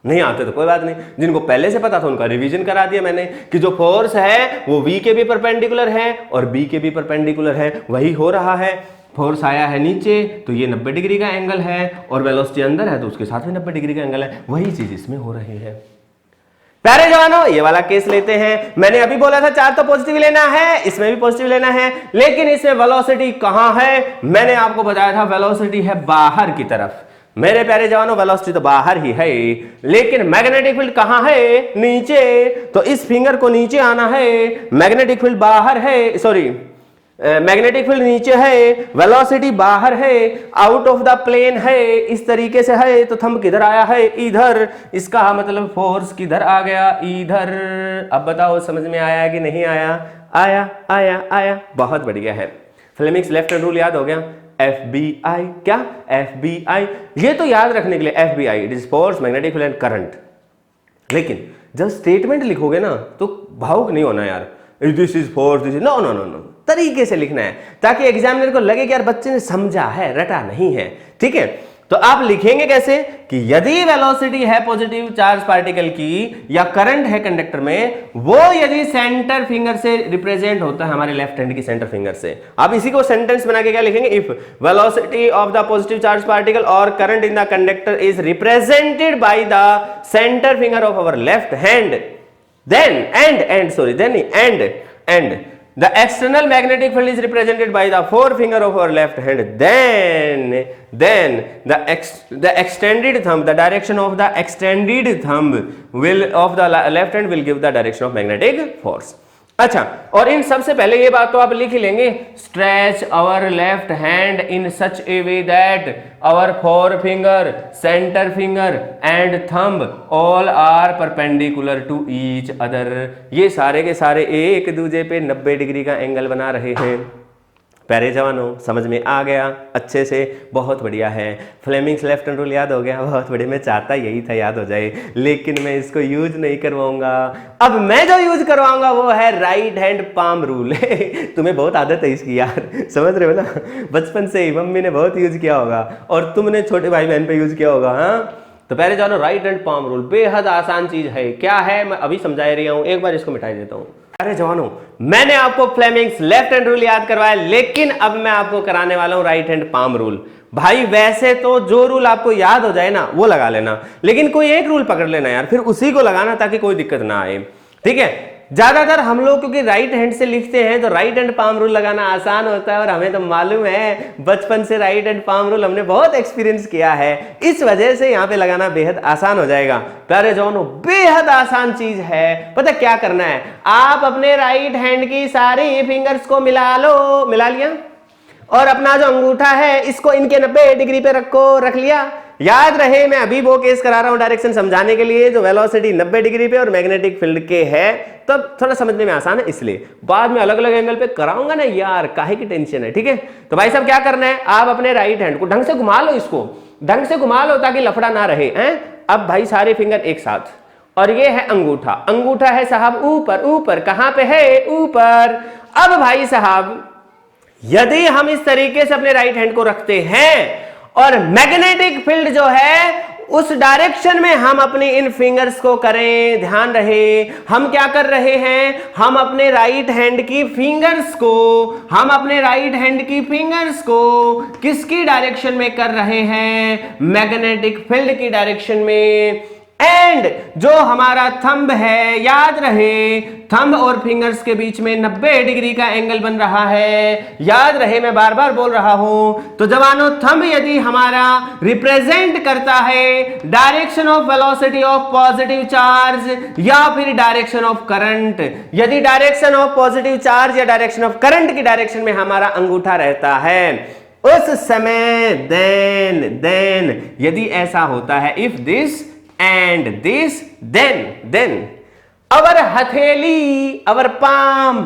नहीं आते तो कोई बात नहीं, जिनको पहले से पता था उनका रिवीजन करा दिया मैंने, कि जो फोर्स है वो v के भी परपेंडिकुलर है और b के भी परपेंडिकुलर है। वही हो रहा है, फोर्स आया है नीचे तो ये 90 डिग्री का एंगल है, और वेलोसिटी अंदर है तो उसके साथ में 90 डिग्री का एंगल है। वही चीज इसमें हो रही है। प्यारे जवानों, ये वाला केस लेते हैं। मैंने अभी बोला था चार्ज तो पॉजिटिव लेना है, इसमें भी पॉजिटिव लेना है, लेकिन इसमें वेलोसिटी कहां है? मैंने आपको बताया था वेलोसिटी है बाहर की तरफ। मेरे प्यारे जवानों, वेलोसिटी तो बाहर ही है, लेकिन मैग्नेटिक फील्ड कहां है? नीचे। तो इस फिंगर को नीचे आना है, मैग्नेटिक फील्ड बाहर है, सॉरी मैग्नेटिक फील्ड नीचे है, वेलोसिटी बाहर है, आउट ऑफ द प्लेन है, इस तरीके से है, तो थंब किधर आया है? इधर। इसका मतलब फोर्स किधर आ गया? इधर। अब बताओ समझ में आया कि नहीं आया? आया आया आया, बहुत बढ़िया है। फ्लेमिंग्स लेफ्ट हैंड रूल याद हो गया? FBI। क्या? FBI। ये तो याद रखने के लिए FBI, it is force, magnetic field and current. लेकिन जब स्टेटमेंट लिखोगे ना तो भावुक नहीं होना यार, this is force, this is, no no no no, तरीके से लिखना है ताकि एग्जामिनर को लगे कि यार बच्चे ने समझा है, रटा नहीं है। ठीक है, तो आप लिखेंगे कैसे कि यदि वेलोसिटी है पॉजिटिव चार्ज पार्टिकल की या करंट है कंडक्टर में, वो यदि सेंटर फिंगर से रिप्रेजेंट होता है, हमारे लेफ्ट हैंड की सेंटर फिंगर से। आप इसी को सेंटेंस बना के क्या लिखेंगे? If velocity of the positive charge particle or current in the conductor is represented by the centre finger of our left hand, then and the external magnetic field is represented by the forefinger of our left hand, then the extended thumb, the direction of the extended thumb of the left hand will give the direction of magnetic force। अच्छा, और इन सबसे पहले ये बात तो आप लिख ही लेंगे, stretch our left hand in such a way that our four finger, centre finger and thumb all are perpendicular to each other. ये सारे के सारे एक दूसरे पे 90 डिग्री का एंगल बना रहे हैं। प्यारे जवानों, समझ में आ गया अच्छे से? बहुत बढ़िया है। फ्लेमिंग्स लेफ्ट हैंड रूल याद हो गया? बहुत बढ़िया, मैं चाहता यही था याद हो जाए, लेकिन मैं इसको यूज नहीं करवाऊंगा। अब मैं जो यूज करवाऊंगा वो है राइट हैंड पाम रूल। तुम्हें बहुत आदत है इसकी यार, समझ रहे हो ना? बचपन से ही मम्मी ने बहुत यूज किया होगा और तुमने छोटे भाई बहन पे यूज किया होगा। हाँ, तो प्यारे जवानों, राइट हैंड पाम रूल बेहद आसान चीज है। क्या है मैं अभी समझा रही हूं, एक बार इसको मिटाई देता हूं। अरे जवानों, मैंने आपको फ्लेमिंग्स लेफ्ट हैंड रूल याद करवाया, लेकिन अब मैं आपको कराने वाला हूं राइट हैंड पाम रूल। भाई वैसे तो जो रूल आपको याद हो जाए ना वो लगा लेना, लेकिन कोई एक रूल पकड़ लेना यार, फिर उसी को लगाना ताकि कोई दिक्कत ना आए। ठीक है, ज्यादातर हम लोग क्योंकि राइट हैंड से लिखते हैं तो राइट हैंड पाम रूल लगाना आसान होता है और हमें तो मालूम है बचपन से राइट हैंड पाम रूल हमने बहुत एक्सपीरियंस किया है, इस वजह से यहाँ पे लगाना बेहद आसान हो जाएगा। प्यारे जवानों, बेहद आसान चीज है। पता क्या करना है, आप अपने राइट हैंड की सारी फिंगर्स को मिला लो, मिला लिया, और अपना जो अंगूठा है इसको इनके 90 डिग्री पे रखो, रख लिया। याद रहे मैं अभी वो केस करा रहा हूं डायरेक्शन समझाने के लिए जो वेलोसिटी 90 डिग्री पे और मैग्नेटिक फील्ड के है, तब थोड़ा समझने में आसान है, इसलिए बाद में अलग अलग एंगल पे कराऊंगा ना यार, काहे की टेंशन है। ठीक है, तो भाई साहब क्या करना है, आप अपने राइट हैंड को ढंग से घुमा लो, इसको ढंग से घुमा लो ताकि लफड़ा ना रहे हैं। अब भाई सारे फिंगर एक साथ, और ये है अंगूठा, अंगूठा है साहब ऊपर, ऊपर कहां पे है, ऊपर। अब भाई साहब यदि हम इस तरीके से अपने राइट हैंड को रखते हैं और मैग्नेटिक फील्ड जो है उस डायरेक्शन में हम अपनी इन फिंगर्स को करें, ध्यान रहे हम क्या कर रहे हैं, हम अपने राइट हैंड की फिंगर्स को, हम अपने राइट हैंड की फिंगर्स को किसकी डायरेक्शन में कर रहे हैं, मैग्नेटिक फील्ड की डायरेक्शन में। एंड जो हमारा थंब है, याद रहे थंब और फिंगर्स के बीच में 90 डिग्री का एंगल बन रहा है, याद रहे मैं बार बार बोल रहा हूं। तो जवानों, थंब यदि हमारा रिप्रेजेंट करता है direction of velocity of positive charge या फिर डायरेक्शन ऑफ करंट, यदि डायरेक्शन ऑफ पॉजिटिव चार्ज या डायरेक्शन ऑफ करंट की डायरेक्शन में हमारा अंगूठा रहता है, उस समय देन यदि ऐसा होता है, if this and this then our हथेली, our palm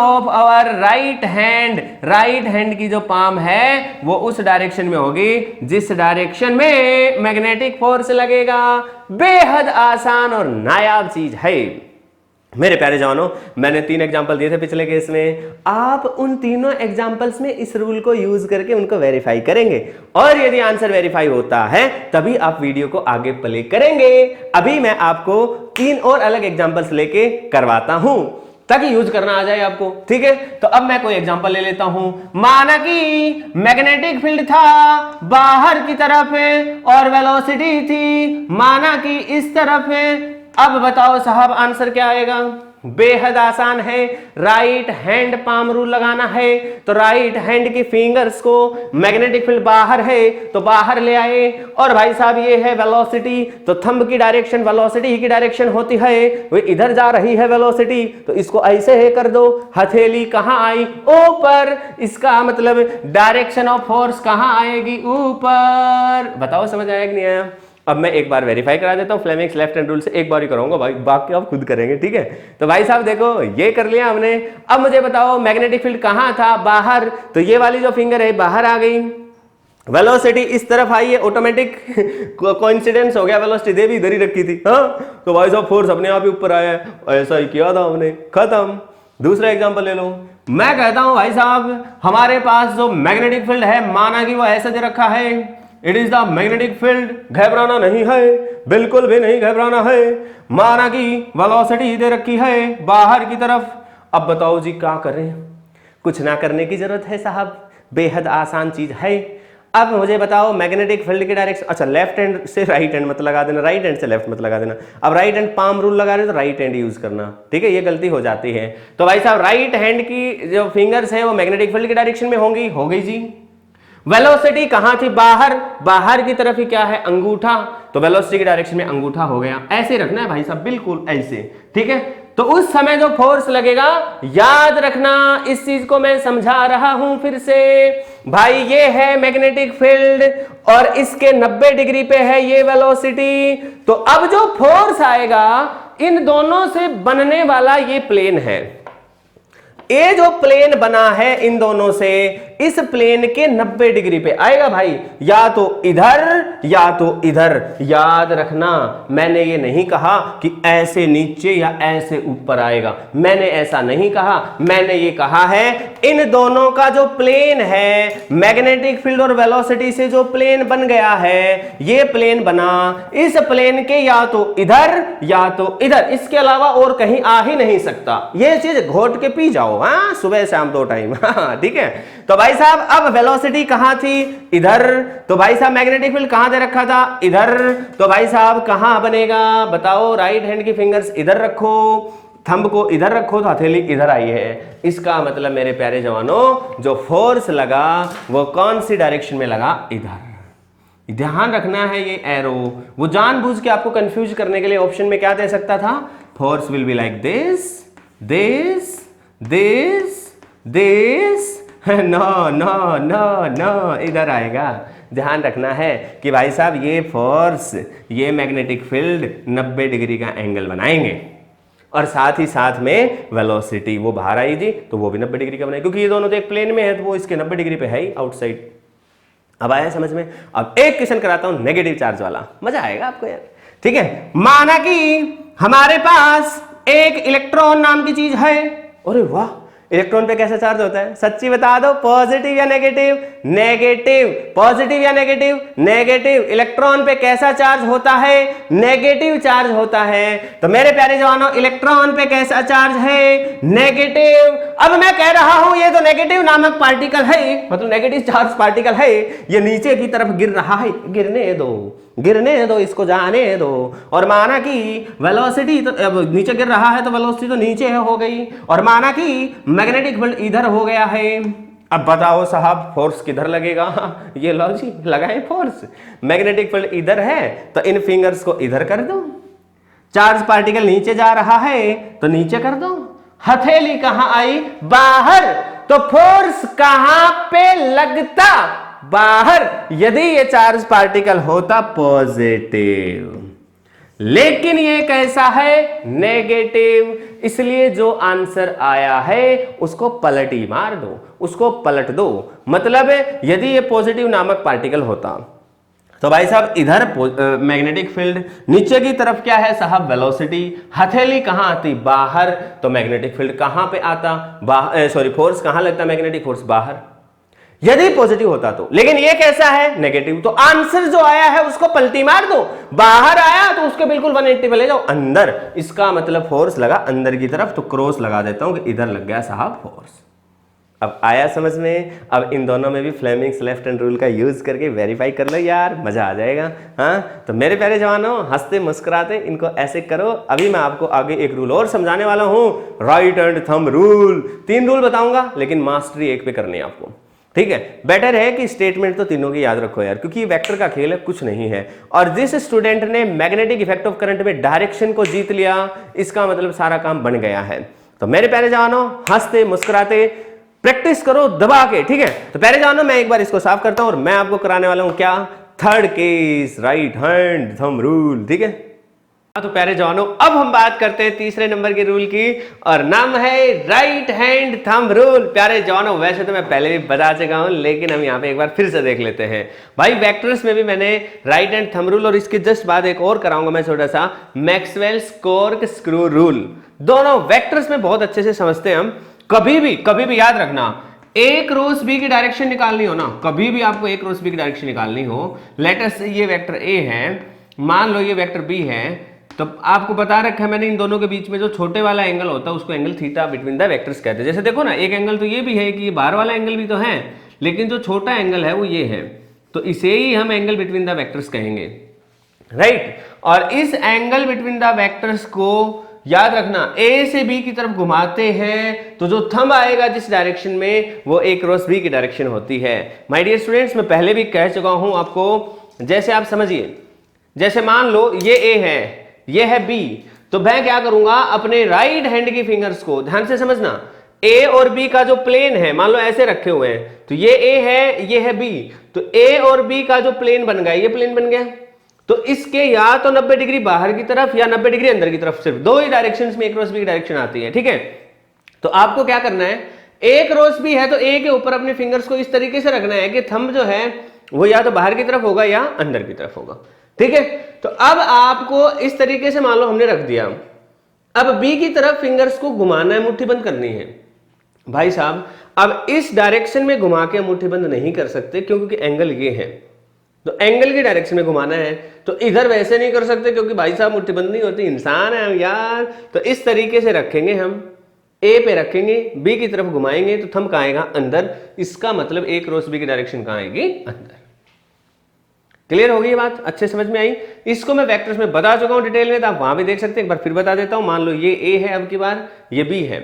of our right hand की जो palm है वो उस डायरेक्शन में होगी जिस डायरेक्शन में मैग्नेटिक फोर्स लगेगा। बेहद आसान और नायाब चीज है मेरे प्यारे जवानों। मैंने 3 एग्जांपल दिए थे पिछले केस में, आप उन तीनों एग्जांपल्स में इस रूल को यूज करके उनको वेरीफाई करेंगे और यदि आंसर वेरीफाई होता है तभी आप वीडियो को आगे प्ले करेंगे। अभी मैं आपको 3 और अलग एग्जांपल्स लेके करवाता हूं ताकि यूज करना आ जाए आपको। ठीक है, तो अब मैं कोई एग्जांपल ले लेता हूं। माना कि मैग्नेटिक फील्ड था बाहर की तरफ और वेलोसिटी थी माना कि इस तरफ है। अब बताओ साहब आंसर क्या आएगा, बेहद आसान है, राइट हैंड पाम रूल लगाना है। तो राइट हैंड की फिंगर्स को, मैग्नेटिक फील्ड बाहर है तो बाहर ले आए, और भाई साहब ये है वेलोसिटी, तो थंब की डायरेक्शन वेलोसिटी की डायरेक्शन होती है, वो इधर जा रही है वेलोसिटी, तो इसको ऐसे है कर दो। हथेली कहां आई, ऊपर, इसका मतलब डायरेक्शन ऑफ फोर्स कहां आएगी, ऊपर। बताओ समझ आया कि नहीं आया। अब मैं एक बार वेरीफाई करा देता हूं फ्लेमिंग्स लेफ्ट हैंड रूल से, एक बार ही कराऊंगा भाई, बाकी आप खुद करेंगे। ठीक है, तो भाई साहब देखो ये कर लिया हमने। अब मुझे बताओ मैग्नेटिक फील्ड कहां था, बाहर, तो ये वाली जो फिंगर है बाहर आ गई, वेलोसिटी इस तरफ आई है, ऑटोमेटिक कोइंसिडेंस हो गया, वेलोसिटी दे भी इधर ही रखी थी। हाँ, तो भाई साहब फोर्स अपने आप ही ऊपर आया है, ऐसा ही किया था हमने, खत्म। दूसरा एग्जांपल ले लो। मैं कहता हूं भाई साहब हमारे पास जो मैग्नेटिक फील्ड है माना कि वो ऐसे दे रखा है, it is the magnetic field, घबराना नहीं है, बिल्कुल भी नहीं घबराना है। माना कि वेलोसिटी दे रखी है बाहर की तरफ। अब बताओ जी क्या करें, कुछ ना करने की जरूरत है साहब, बेहद आसान चीज है। अब मुझे बताओ मैग्नेटिक फील्ड की डायरेक्शन, अच्छा लेफ्ट हैंड से राइट हैंड मत लगा देना, राइट हैंड से लेफ्ट मत लगा देना। अब राइट हैंड पाम रूल लगा रहे तो राइट हैंड यूज करना, ठीक है, ये गलती हो जाती है। तो भाई साहब राइट हैंड की जो फिंगर्स है वो मैग्नेटिक फील्ड की डायरेक्शन में होंगी, हो गई जी। वेलोसिटी कहां थी, बाहर, बाहर की तरफ ही क्या है, अंगूठा, तो वेलोसिटी की डायरेक्शन में अंगूठा हो गया। ऐसे रखना है भाई साहब, बिल्कुल ऐसे, ठीक है। तो उस समय जो फोर्स लगेगा, याद रखना, इस चीज को मैं समझा रहा हूं फिर से भाई, ये है मैग्नेटिक फील्ड और इसके 90 डिग्री पे है ये वेलोसिटी। तो अब जो फोर्स आएगा इन दोनों से बनने वाला ये प्लेन है, ये जो प्लेन बना है इन दोनों से, इस प्लेन के 90 डिग्री पे आएगा भाई, या तो इधर या तो इधर। याद रखना मैंने ये नहीं कहा कि ऐसे नीचे या ऐसे ऊपर आएगा, मैंने ऐसा नहीं कहा, मैंने ये कहा है इन दोनों का जो प्लेन है, मैग्नेटिक फील्ड और वेलोसिटी से जो प्लेन बन गया है, ये प्लेन बना, इस प्लेन के या तो इधर या तो इधर, इसके अलावा और कहीं आ ही नहीं सकता। ये चीज घोट के पी जाओ, हाँ, सुबह शाम 2 टाइम, ठीक है। तो भाई साहब अब वेलोसिटी कहां थी, इधर, तो भाई साहब मैग्नेटिक फील्ड कहां दे रखा था, इधर, तो भाई साहब कहां बनेगा बताओ, राइट हैंड की फिंगर्स इधर रखो, थंब को इधर रखो तो हथेली इधर आई है। इसका मतलब मेरे प्यारे जवानों जो फोर्स लगा वो कौन सी डायरेक्शन में लगा, इधर। ध्यान रखना है ये एरो वो जानबूझ के आपको कंफ्यूज करने के लिए ऑप्शन में क्या दे सकता था, force will be like this this this this, no no no no, इधर आएगा। ध्यान रखना है कि भाई साहब ये फोर्स ये मैग्नेटिक फील्ड 90 डिग्री का एंगल बनाएंगे और साथ ही साथ में वेलोसिटी वो बाहर आई थी तो वो भी 90 डिग्री का बनाएगी, क्योंकि ये दोनों तो एक प्लेन में है तो वो इसके 90 डिग्री पे है ही आउटसाइड। अब आया समझ में। अब एक क्वेश्चन कराता हूं नेगेटिव चार्ज वाला, मजा आएगा आपको यार। ठीक है, माना कि हमारे पास एक इलेक्ट्रॉन नाम की चीज है। अरे वाह, इलेक्ट्रॉन पे कैसा चार्ज होता है, सच्ची बता दो, पॉजिटिव या नेगेटिव? नेगेटिव। पॉजिटिव या नेगेटिव? नेगेटिव। इलेक्ट्रॉन पे कैसा चार्ज होता है, नेगेटिव चार्ज होता है। तो मेरे प्यारे जवानों इलेक्ट्रॉन पे कैसा चार्ज है, नेगेटिव। अब मैं कह रहा हूं ये तो नेगेटिव नामक पार्टिकल है, मतलब नेगेटिव चार्ज पार्टिकल है, ये नीचे की तरफ गिर रहा है, गिरने दो इसको, जाने दो। और माना कि वेलोसिटी तो अब नीचे गिर रहा है तो वेलोसिटी तो नीचे हो गई, और माना कि मैग्नेटिक फील्ड इधर हो गया है। अब बताओ साहब फोर्स किधर लगेगा, ये लॉजिक लगाए फोर्स। मैग्नेटिक फील्ड इधर है तो इन फिंगर्स को इधर कर दो, चार्ज पार्टिकल नीचे जा रहा है तो नीचे कर दो। हथेली कहां आई, बाहर, तो फोर्स कहां पे लगता, बाहर। यदि ये चार्ज पार्टिकल होता पॉजिटिव, लेकिन ये कैसा है, नेगेटिव, इसलिए जो आंसर आया है उसको पलटी मार दो, उसको पलट दो। मतलब यदि ये पॉजिटिव नामक पार्टिकल होता तो भाई साहब इधर मैग्नेटिक फील्ड, नीचे की तरफ क्या है साहब, वेलोसिटी। हथेली कहां आती, बाहर, तो मैग्नेटिक फील्ड कहां पे आता, फोर्स कहां लगता, मैग्नेटिक फोर्स बाहर, यदि पॉजिटिव होता तो। लेकिन ये कैसा है, नेगेटिव, तो आंसर जो आया है उसको पलटी मार दो। बाहर आया तो उसके बिल्कुल 180 पे ले जाओ अंदर, इसका मतलब फोर्स लगा अंदर की तरफ, तो क्रॉस लगा देता हूं कि इधर लग गया साहब फोर्स। अब आया समझ में। अब इन दोनों में भी फ्लेमिंग्स लेफ्ट हैंड रूल का यूज करके वेरीफाई कर लो यार, मजा आ जाएगा। हाँ, तो मेरे प्यारे जवानों हंसते मुस्कुराते इनको ऐसे करो। अभी मैं आपको आगे एक रूल और समझाने वाला हूं, right hand thumb rule. 3 rule बताऊंगा लेकिन मास्टरी एक पे करनी है आपको, ठीक है। बेटर है कि स्टेटमेंट तो तीनों की याद रखो यार, क्योंकि वेक्टर का खेल है, कुछ नहीं है। और जिस स्टूडेंट ने मैग्नेटिक इफेक्ट ऑफ करंट में डायरेक्शन को जीत लिया, इसका मतलब सारा काम बन गया है। तो मेरे प्यारे जवानों हंसते मुस्कुराते प्रैक्टिस करो दबा के, ठीक है। तो प्यारे जवानों मैं एक बार इसको साफ करता हूं और मैं आपको कराने वाला हूं क्या, third case, right hand thumb rule, ठीक है। तो प्यारे जवानों अब हम बात करते हैं तीसरे नंबर के रूल की, और नाम है राइट हैंड थंब रूल। प्यारे जवानों वैसे तो मैं पहले भी बता चुका हूं, लेकिन हम यहाँ पे एक बार फिर से देख लेते हैं। भाई वेक्टर्स में भी मैंने राइट हैंड थंब रूल और इसके जस्ट बाद एक और कराऊंगा मैं छोटा सा, मैक्सवेल्स कॉर्क स्क्रू रूल। दोनों वेक्टर्स में बहुत अच्छे से समझते हैं हम। कभी भी याद रखना, एक रोज बी की डायरेक्शन निकालनी हो ना, कभी भी आपको एक रोज बी की डायरेक्शन निकालनी हो, लेटर से ये वेक्टर ए है, मान लो ये वेक्टर बी है, तो आपको बता रखा है मैंने इन दोनों के बीच में जो छोटे वाला एंगल होता है उसको angle theta between the vectors कहते हैं। जैसे देखो ना, एक एंगल तो ये भी है कि ये बाहर वाला एंगल भी तो है, लेकिन जो छोटा एंगल है वो ये है, तो इसे ही हम एंगल बिटवीन द वेक्टर्स कहेंगे, राइट। और इस एंगल बिटवीन द वेक्टर्स को याद रखना, ए से बी की तरफ घुमाते हैं तो जो थंब आएगा जिस डायरेक्शन में वो ए क्रॉस बी की डायरेक्शन होती है। माय डियर स्टूडेंट्स, मैं पहले भी कह चुका हूं आपको, जैसे आप समझिए, जैसे मान लो ये ए है, ये है बी, तो मैं क्या करूंगा, अपने राइट हैंड की फिंगर्स को ध्यान से समझना, ए और बी का जो प्लेन है, मान लो ऐसे रखे हुए हैं, तो ये ए है, ये है बी, तो ए और बी का जो प्लेन बन गया, ये प्लेन बन गया, तो इसके या तो 90 डिग्री बाहर की तरफ या 90 डिग्री अंदर की तरफ, सिर्फ दो ही डायरेक्शंस में ए क्रॉस बी की डायरेक्शन आती है, ठीक है। तो आपको क्या करना है, ए क्रॉस बी है तो ए के ऊपर अपने फिंगर्स को इस तरीके से रखना है कि थंब जो है वो या तो बाहर की तरफ होगा या अंदर की तरफ होगा, ठीक है। तो अब आपको इस तरीके से मान लो हमने रख दिया, अब बी की तरफ फिंगर्स को घुमाना है, मुट्ठी बंद करनी है। भाई साहब अब इस डायरेक्शन में घुमा के मुट्ठी बंद नहीं कर सकते क्योंकि एंगल ये है, तो एंगल की डायरेक्शन में घुमाना है, तो इधर वैसे नहीं कर सकते क्योंकि भाई साहब मुट्ठी बंद नहीं होती, इंसान है हम यार। तो इस तरीके से रखेंगे हम, ए पे रखेंगे, बी की तरफ घुमाएंगे तो थंब कहाँ आएगा, अंदर। इसका मतलब ए क्रॉस बी की डायरेक्शन कहाँ आएगी, अंदर। क्लियर हो गई ये बात, अच्छे समझ में आई। इसको मैं वेक्टर्स में बता चुका हूं डिटेल में, तो आप वहां भी देख सकते हैं, एक बार फिर बता देता हूं। मान लो ये ए है, अब की बार ये बी है,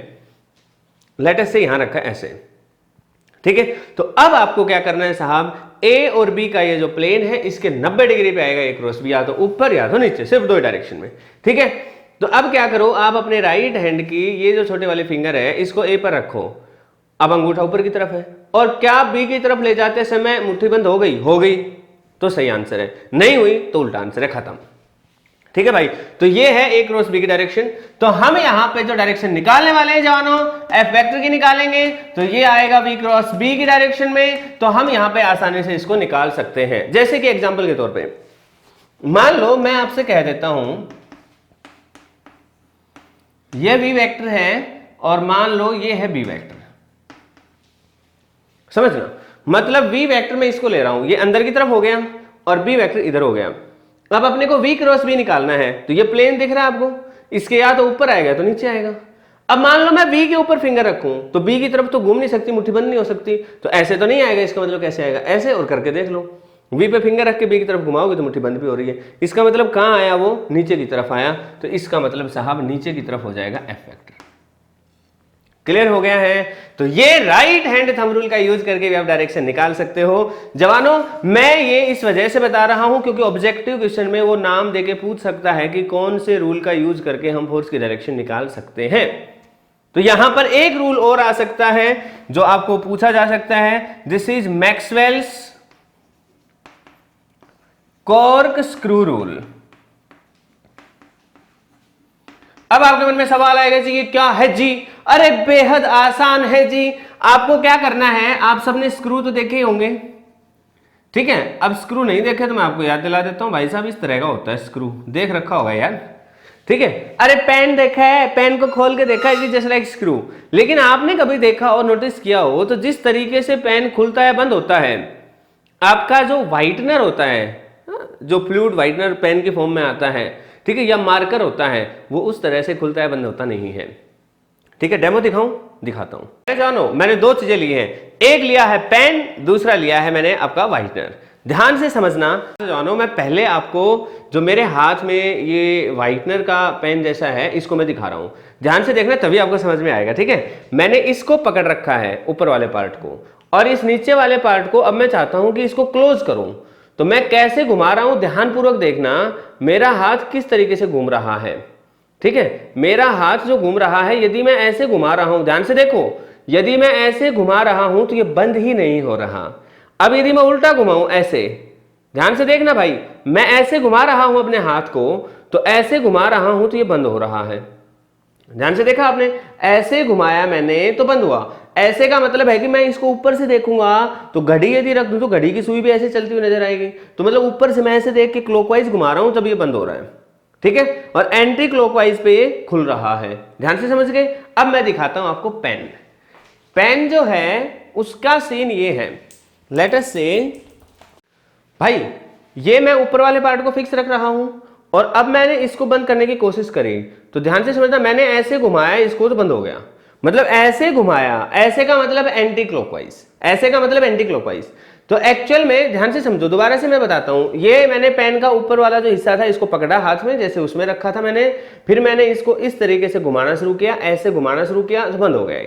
लेट अस से यहां रखा है ऐसे, ठीक है। तो अब आपको क्या करना है साहब, ए और बी का ये जो प्लेन है इसके 90 डिग्री पे आएगा एक क्रॉस बी, या तो ऊपर या तो नीचे, सिर्फ दो डायरेक्शन में, ठीक है। तो अब क्या करो, आप अपने राइट हैंड की ये जो छोटे वाले फिंगर है इसको ए पर रखो, अब अंगूठा ऊपर की तरफ है, और क्या बी की तरफ ले जाते समय मुट्ठी बंद हो गई? हो गई, तो सही आंसर है, नहीं हुई तो उल्टा आंसर है, खत्म, ठीक है भाई। तो ये है ए क्रॉस बी की डायरेक्शन। तो हम यहां पे जो डायरेक्शन निकालने वाले हैं जवानों, एफ वेक्टर की निकालेंगे, तो ये आएगा बी क्रॉस बी की डायरेक्शन में। तो हम यहां पे आसानी से इसको निकाल सकते हैं। जैसे कि एग्जांपल के तौर पे मान लो मैं आपसे कह देता हूं ये वी वेक्टर है और मान लो ये है बी वेक्टर, समझना, मतलब वी वेक्टर में इसको ले रहा हूं, ये अंदर की तरफ हो गया और बी वेक्टर इधर हो गया। अब अपने को वी क्रॉस बी निकालना है, तो ये प्लेन दिख रहा है आपको, इसके या तो ऊपर आएगा तो नीचे आएगा। अब मान लो मैं बी के ऊपर फिंगर रखूं, तो बी की तरफ तो घूम नहीं सकती, मुट्ठी बंद नहीं हो सकती, तो ऐसे तो नहीं आएगा। इसका मतलब कैसे आएगा? ऐसे, और करके देख लो, वी पे फिंगर रख के बी की तरफ घुमाओगे तो मुट्ठी बंद भी हो रही है। इसका मतलब कहां आया? वो नीचे की तरफ आया, तो इसका मतलब साहब नीचे की तरफ हो जाएगा एफ वेक्टर। क्लियर हो गया है? तो ये राइट हैंड थंब रूल का यूज करके भी आप डायरेक्शन निकाल सकते हो जवानों। मैं ये इस वजह से बता रहा हूं क्योंकि ऑब्जेक्टिव क्वेश्चन में वो नाम देके पूछ सकता है कि कौन से रूल का यूज करके हम फोर्स की डायरेक्शन निकाल सकते हैं। तो यहां पर एक रूल और आ सकता है जो आपको पूछा जा सकता है, this is Maxwell's cork screw rule. अब आपके मन में सवाल आएगा जी ये क्या है जी? अरे बेहद आसान है जी। आपको क्या करना है, आप सबने स्क्रू तो देखे ही होंगे, ठीक है। अब स्क्रू नहीं देखे तो मैं आपको याद दिला देता हूं, भाई साहब इस तरह का होता है स्क्रू, देख रखा होगा यार, ठीक है। अरे पेन देखा है, पेन को खोल के देखा है जी, जैसे लाइक स्क्रू। लेकिन आपने कभी देखा और नोटिस किया हो तो जिस तरीके से पेन खुलता है बंद होता है, आपका जो व्हाइटनर होता है, जो फ्लूइड व्हाइटनर पेन के फॉर्म में आता है, ठीक है, या मार्कर होता है, वो उस तरह से खुलता है बंद होता नहीं है, ठीक है। डेमो दिखाऊं? दिखाता हूं। जानो मैंने दो चीजें ली हैं, एक लिया है पेन, दूसरा लिया है मैंने आपका व्हाइटनर। ध्यान से समझना जानो, मैं पहले आपको जो मेरे हाथ में ये व्हाइटनर का पेन जैसा है इसको मैं दिखा रहा हूं, ध्यान से देखना तभी आपको समझ में आएगा, ठीक है। मैंने इसको पकड़ रखा है ऊपर वाले पार्ट को, और इस नीचे वाले पार्ट को अब मैं चाहता हूं कि इसको क्लोज करूं। तो मैं कैसे घुमा रहा हूं, ध्यानपूर्वक देखना, मेरा हाथ किस तरीके से घूम रहा है, ठीक है। मेरा हाथ जो घूम रहा है, यदि मैं ऐसे घुमा रहा हूं, ध्यान से देखो, यदि मैं ऐसे घुमा रहा हूं तो ये बंद ही नहीं हो रहा। अब यदि मैं उल्टा घुमाऊं ऐसे, ध्यान से देखना भाई, मैं ऐसे घुमा रहा हूं अपने हाथ को, तो ऐसे घुमा रहा हूं तो ये बंद हो रहा है। ध्यान से देखा आपने, ऐसे घुमाया मैंने तो बंद हुआ। ऐसे का मतलब है कि मैं इसको ऊपर से देखूंगा तो घड़ी यदि रख दूं तो घड़ी की सुई भी ऐसे चलती हुई नजर आएगी, तो मतलब ऊपर से मैं ऐसे देख के क्लॉकवाइज घुमा रहा हूं तब ये बंद हो रहा है, ठीक है। और एंटी क्लॉकवाइज पे ये खुल रहा है, ध्यान से समझ गए। अब मैं दिखाता हूं आपको पेन। पेन जो है उसका सीन ये है, लेट अस से भाई ये मैं ऊपर वाले पार्ट को फिक्स रख रहा हूं और अब मैंने इसको बंद करने की कोशिश करी, तो ध्यान से समझना, मैंने ऐसे घुमाया इसको तो बंद हो गया, मतलब ऐसे घुमाया, ऐसे का मतलब एंटी क्लॉकवाइज, ऐसे का मतलब एंटी क्लॉकवाइज। तो एक्चुअल में ध्यान से समझो, दोबारा से मैं बताता हूं, ये मैंने पेन का ऊपर वाला जो हिस्सा था इसको पकड़ा हाथ में, जैसे उसमें रखा था मैंने, फिर मैंने इसको इस तरीके से घुमाना शुरू किया, ऐसे घुमाना शुरू किया तो बंद हो गया।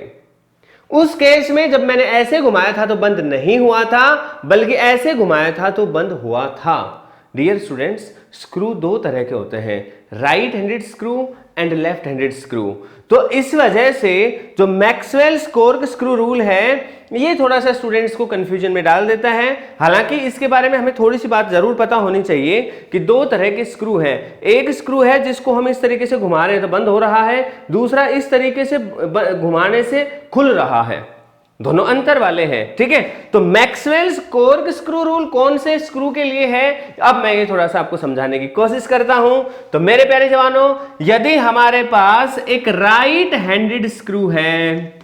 उस केस में जब मैंने ऐसे घुमाया था तो बंद नहीं हुआ था, बल्कि ऐसे घुमाया था तो बंद हुआ था। डियर स्टूडेंट्स, स्क्रू दो तरह के होते हैं, right handed screw and left handed screw. तो इस वजह से जो मैक्सवेल्स कॉर्क स्क्रू रूल है ये थोड़ा सा स्टूडेंट्स को कंफ्यूजन में डाल देता है। हालांकि इसके बारे में हमें थोड़ी सी बात जरूर पता होनी चाहिए कि दो तरह के स्क्रू है। एक स्क्रू है जिसको हम इस तरीके से घुमा रहे हैं तो बंद हो रहा है, दूसरा इस तरीके से घुमाने से खुल रहा है, दोनों अंतर वाले हैं, ठीक है। तो मैक्सवेल्स कॉर्क स्क्रू रूल कौन से स्क्रू के लिए है, अब मैं ये थोड़ा सा आपको समझाने की कोशिश करता हूं। तो मेरे प्यारे जवानों, यदि हमारे पास एक राइट हैंडेड स्क्रू है,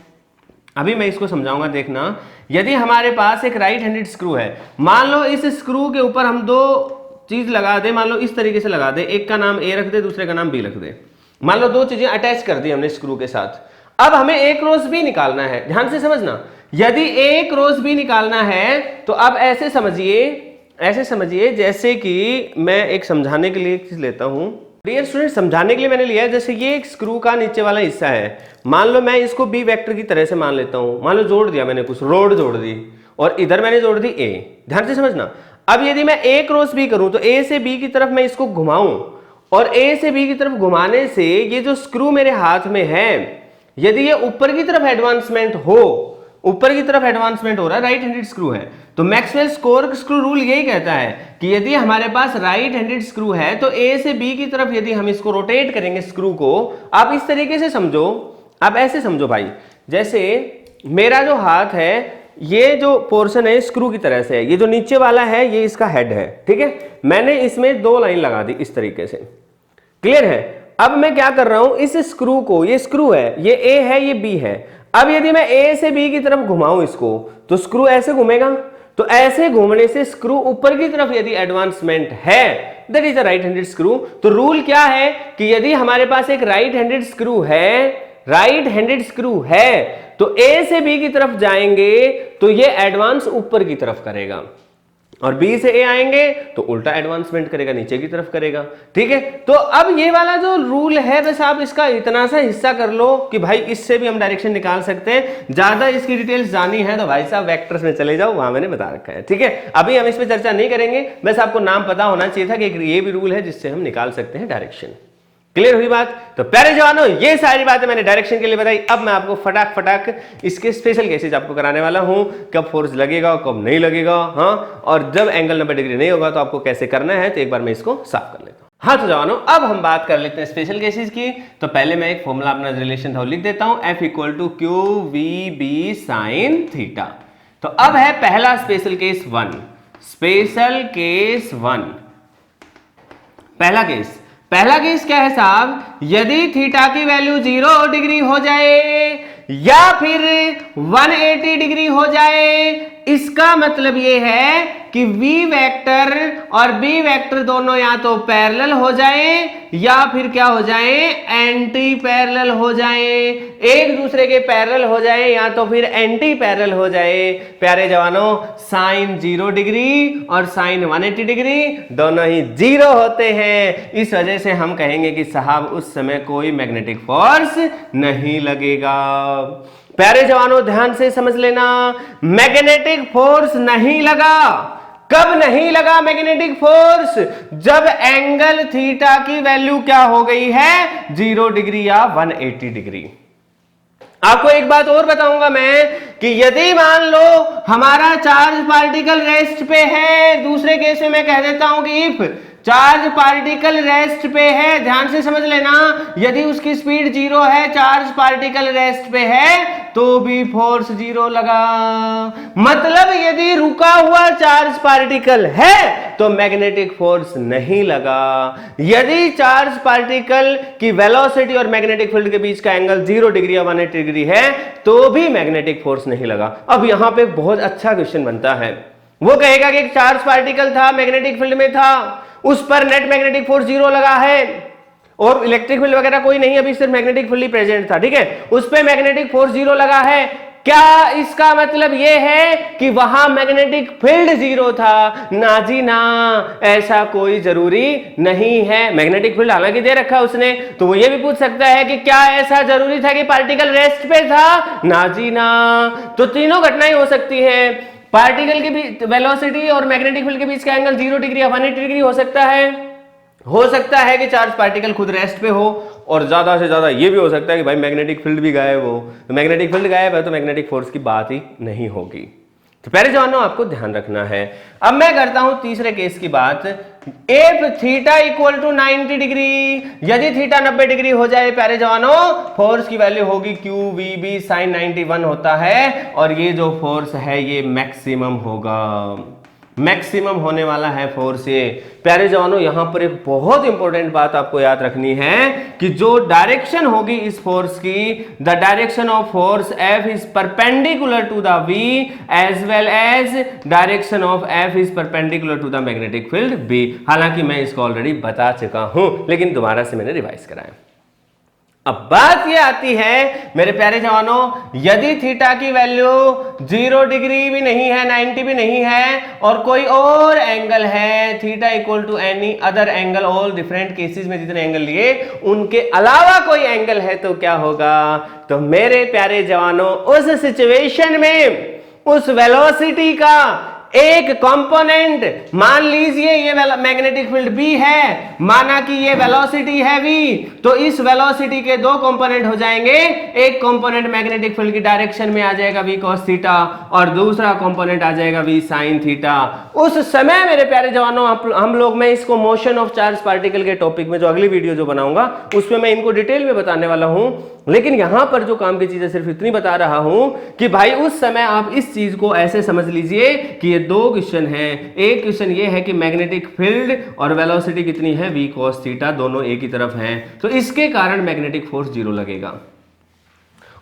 अभी मैं इसको समझाऊंगा, देखना। यदि हमारे पास एक राइट हैंडेड स्क्रू है, मान लो इस स्क्रू के ऊपर हम दो चीज लगा दे, मान लो इस तरीके से लगा दे, एक का नाम ए रख दे, दूसरे का नाम बी रख दे, मान लो दो चीजें अटैच कर दी हमने स्क्रू के साथ। अब हमें ए क्रॉस बी निकालना है, ध्यान से समझना। यदि ए क्रॉस बी निकालना है तो अब ऐसे समझिए, ऐसे समझिए जैसे कि मैं एक समझाने के लिए एक चीज लेता हूं। डियर स्टूडेंट, समझाने के लिए मैंने लिया है, जैसे ये एक स्क्रू का नीचे वाला हिस्सा है, मान लो मैं इसको बी वेक्टर की तरह से मान लेता हूं। मान लो जोड़ दिया मैंने, कुछ रोड जोड़ दी और इधर मैंने जोड़ दी ए। ध्यान से समझना, अब यदि मैं ए क्रॉस बी करूं तो ए से बी की तरफ मैं इसको घुमाऊं और ए से बी की तरफ घुमाने से ये जो स्क्रू मेरे हाथ में है, यदि ये ऊपर की तरफ एडवांसमेंट हो, ऊपर की तरफ एडवांसमेंट हो रहा है, राइट हैंडेड स्क्रू है, तो मैक्सवेल्स कोर्क स्क्रू रूल यही कहता है कि यदि हमारे पास राइट हैंडेड स्क्रू है तो ए से बी की तरफ यदि हम इसको रोटेट करेंगे स्क्रू को, आप इस तरीके से समझो, आप ऐसे समझो भाई, जैसे मेरा जो हाथ है, ये जो पोर्शन है स्क्रू की तरह से है, ये जो नीचे वाला है ये इसका हेड है, ठीक है। मैंने इसमें 2 लाइन लगा दी इस तरीके से, क्लियर है। अब मैं क्या कर रहा हूं, इस स्क्रू को, ये स्क्रू है, ये ए है, ये बी है, अब यदि मैं ए से बी की तरफ घुमाऊं इसको तो स्क्रू ऐसे घूमेगा, तो ऐसे घूमने से स्क्रू ऊपर की तरफ यदि एडवांसमेंट है, that is a right handed screw. तो रूल क्या है कि यदि हमारे पास एक राइट हैंडेड स्क्रू है, राइट हैंडेड स्क्रू है, तो ए से बी की तरफ जाएंगे तो ये एडवांस ऊपर की तरफ करेगा और बी से ए आएंगे तो उल्टा एडवांसमेंट करेगा, नीचे की तरफ करेगा, ठीक है। तो अब ये वाला जो रूल है, बस आप इसका इतना सा हिस्सा कर लो कि भाई इससे भी हम डायरेक्शन निकाल सकते हैं। ज्यादा इसकी डिटेल्स जानी है तो भाई साहब वेक्टर्स में चले जाओ, वहां मैंने बता रखा है, ठीक है। अभी हम इस पर चर्चा नहीं करेंगे, बस आपको नाम पता होना चाहिए था कि ये भी रूल है जिससे हम निकाल सकते हैं डायरेक्शन। क्लियर हुई बात? तो प्यारे जवानों, ये सारी बातें मैंने डायरेक्शन के लिए बताई। अब मैं आपको फटाक फटाक इसके स्पेशल केसेस आपको कराने वाला हूं, कब फोर्स लगेगा कब नहीं लगेगा, हाँ, और जब एंगल 90 डिग्री नहीं होगा तो आपको कैसे करना है, तो एक बार मैं इसको साफ कर लेता हूं। हाँ तो जवानों, अब हम बात कर लेते हैं स्पेशल केसेस की। तो पहले मैं एक फॉर्मूला अपना रिलेशन था वो लिख देता हूं, F = QVB sin थीटा। तो अब है पहला स्पेशल केस 1, स्पेशल केस 1। पहला केस क्या है साहब, यदि थीटा की वैल्यू 0 डिग्री हो जाए या फिर 180 डिग्री हो जाए, इसका मतलब यह है कि v वेक्टर और b वेक्टर दोनों या तो पैरेलल हो जाए या फिर क्या हो जाए, एंटी पैरेलल हो जाए, एक दूसरे के पैरेलल हो जाए या तो फिर एंटी पैरेलल हो जाए। प्यारे जवानों, साइन 0 डिग्री और साइन 180 डिग्री दोनों ही 0 होते हैं, इस वजह से हम कहेंगे कि साहब उस समय कोई मैग्नेटिक फोर्स नहीं लगेगा। प्यारे जवानों ध्यान से समझ लेना, मैग्नेटिक फोर्स नहीं लगा। कब नहीं लगा मैग्नेटिक फोर्स? जब एंगल थीटा की वैल्यू क्या हो गई है, 0 डिग्री या 180 डिग्री। आपको एक बात और बताऊंगा मैं कि यदि मान लो हमारा चार्ज पार्टिकल रेस्ट पे है, दूसरे केस में मैं कह देता हूं कि इफ चार्ज पार्टिकल रेस्ट पे है, ध्यान से समझ लेना, यदि उसकी स्पीड 0 है, चार्ज पार्टिकल रेस्ट पे है, तो भी फोर्स 0 लगा। मतलब यदि रुका हुआ चार्ज पार्टिकल है तो मैग्नेटिक फोर्स नहीं लगा। यदि चार्ज पार्टिकल की वेलोसिटी और मैग्नेटिक फील्ड के बीच का एंगल 0 डिग्री या 180 डिग्री है तो भी मैग्नेटिक फोर्स नहीं लगा। अब यहां पे बहुत अच्छा क्वेश्चन बनता है, वो कहेगा कि एक चार्ज पार्टिकल था, मैग्नेटिक फील्ड में था, उस पर नेट मैग्नेटिक फोर्स 0 लगा है और इलेक्ट्रिक फील्ड वगैरह कोई नहीं, अभी सिर्फ मैग्नेटिक फील्ड ही प्रेजेंट था, ठीक है, उस पर मैग्नेटिक फोर्स 0 लगा है। क्या इसका मतलब यह है कि वहां मैग्नेटिक फील्ड 0 था? ना जी ना, ऐसा कोई जरूरी नहीं है। मैग्नेटिक फील्ड हालांकि दे रखा है उसने, तो वो ये भी पूछ सकता है कि क्या ऐसा जरूरी था कि पार्टिकल रेस्ट पे था? ना जी ना। तो तीनों घटनाएं हो सकती है, पार्टिकल के बीच वेलोसिटी और मैग्नेटिक फील्ड के बीच का एंगल 0 डिग्री या 180 डिग्री हो सकता है कि चार्ज पार्टिकल खुद रेस्ट पे हो, और ज्यादा से ज्यादा ये भी हो सकता है कि भाई मैग्नेटिक फील्ड भी गायब हो। तो मैग्नेटिक फील्ड गायब है तो मैग्नेटिक फोर्स की बात ही नहीं होगी। तो प्यारे जवानों आपको ध्यान रखना है। अब मैं करता हूं तीसरे केस की बात, इफ थीटा = 90 डिग्री, यदि थीटा 90 डिग्री हो जाए प्यारे जवानों, फोर्स की वैल्यू होगी QVB sin 91 होता है, और ये जो फोर्स है ये मैक्सिमम होगा, मैक्सिमम होने वाला है फोर्स ये। प्यारे जवानों यहां पर एक बहुत इंपॉर्टेंट बात आपको याद रखनी है कि जो डायरेक्शन होगी इस फोर्स की, the direction of force F is perpendicular to the V as well as direction of F is perpendicular to the magnetic field B। हालांकि मैं इसको ऑलरेडी बता चुका हूं, लेकिन दोबारा से मैंने रिवाइज कराया। अब बात ये आती है मेरे प्यारे जवानों, यदि थीटा की वैल्यू 0 डिग्री भी नहीं है, 90 भी नहीं है, और कोई और एंगल है, theta equal to any other angle, all different cases में जितने एंगल लिए उनके अलावा कोई एंगल है, तो क्या होगा? तो मेरे प्यारे जवानों, उस सिचुएशन में उस वेलोसिटी का एक कंपोनेंट, मान लीजिए ये मैग्नेटिक फील्ड B है, माना कि ये वेलोसिटी है V, तो इस वेलोसिटी के दो कंपोनेंट हो जाएंगे। एक कंपोनेंट मैग्नेटिक फील्ड की डायरेक्शन में आ जाएगा V cos थीटा, और दूसरा कंपोनेंट आ जाएगा V sin थीटा। उस समय मेरे प्यारे जवानों, हम लोग, मैं इसको मोशन ऑफ चार्ज पार्टिकल के टॉपिक में जो अगली वीडियो जो बनाऊंगा उसमें मैं इनको डिटेल में बताने वाला हूं, लेकिन यहां पर जो काम की चीजें सिर्फ इतनी बता रहा हूं कि भाई उस समय आप इस चीज को ऐसे समझ लीजिए कि ये दो क्वेश्चन है। एक क्वेश्चन ये है कि मैग्नेटिक फील्ड और वेलोसिटी कितनी है, V cos थीटा, दोनों एक ही तरफ हैं, तो इसके कारण मैग्नेटिक फोर्स 0 लगेगा।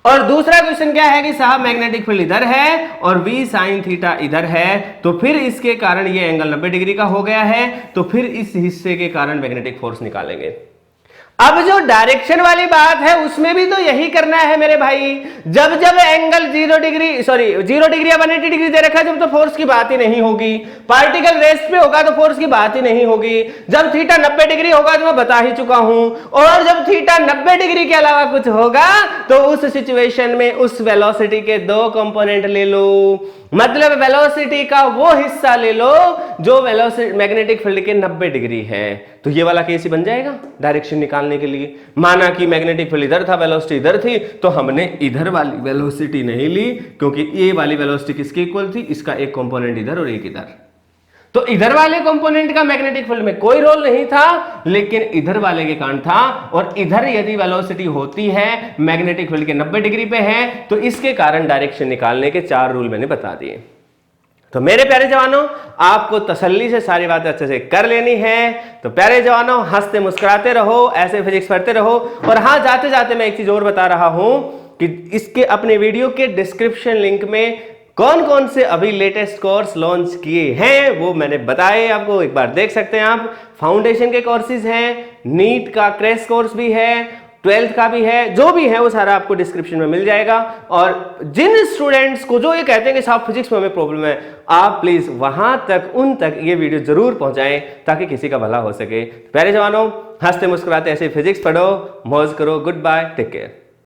और दूसरा क्वेश्चन क्या है कि साहब मैग्नेटिक फील्ड इधर है और V sin थीटा इधर है, तो फिर इसके कारण ये एंगल 90 डिग्री का हो गया है, तो फिर इस हिस्से के कारण मैग्नेटिक फोर्स निकालेंगे। अब जो डायरेक्शन वाली बात है उसमें भी तो यही करना है मेरे भाई। जब जब एंगल 0 डिग्री या 180 डिग्री दे रखा है, जब तो फोर्स की बात ही नहीं होगी। पार्टिकल रेस्ट पे होगा तो फोर्स की बात ही नहीं होगी। जब थीटा 90 डिग्री होगा तो मैं बता ही चुका हूं, और जब थीटा 90 डिग्री के अलावा कुछ होगा तो उस सिचुएशन में उस वेलोसिटी के दो कंपोनेंट ले लो, मतलब वेलोसिटी का वो हिस्सा ले लो जो वेलोसिटी मैग्नेटिक फील्ड के 90 डिग्री है। तो ये वाला केस ही बन जाएगा डायरेक्शन निकालने के लिए। माना कि मैग्नेटिक फील्ड इधर था, वेलोसिटी इधर थी, तो हमने इधर वाली वेलोसिटी नहीं ली, क्योंकि ये वाली वेलोसिटी किसके इक्वल थी, इसका एक कंपोनेंट इधर और एक इधर। तो इधर वाले कंपोनेंट का मैग्नेटिक फील्ड में कोई रोल नहीं था, लेकिन इधर वाले के कारण था। और इधर यदि वेलोसिटी होती है मैग्नेटिक फील्ड के 90 डिग्री पे है, तो इसके कारण डायरेक्शन निकालने के 4 रूल मैंने बता दिए। तो मेरे प्यारे जवानों, आपको तसल्ली से सारी बातें अच्छे से कर लेनी है। तो प्यारे जवानों, हंसते मुस्कुराते रहो, ऐसे फिजिक्स पढ़ते रहो। और हाँ, जाते जाते मैं एक चीज और बता रहा हूं कि इसके अपने वीडियो के डिस्क्रिप्शन लिंक में कौन कौन से अभी लेटेस्ट कोर्स लॉन्च किए हैं वो मैंने बताए आपको, एक बार देख सकते हैं आप। फाउंडेशन के कोर्सेज हैं, नीट का क्रैश कोर्स भी है, 12th का भी है, जो भी है वो सारा आपको डिस्क्रिप्शन में मिल जाएगा। और जिन स्टूडेंट्स को जो ये कहते हैं कि साहब फिजिक्स में हमें प्रॉब्लम है, आप प्लीज वहां तक, उन तक ये वीडियो जरूर पहुंचाएं ताकि किसी का भला हो सके। प्यारे जवानों, हंसते मुस्कुराते ऐसे फिजिक्स पढ़ो, मौज करो। Goodbye, take care.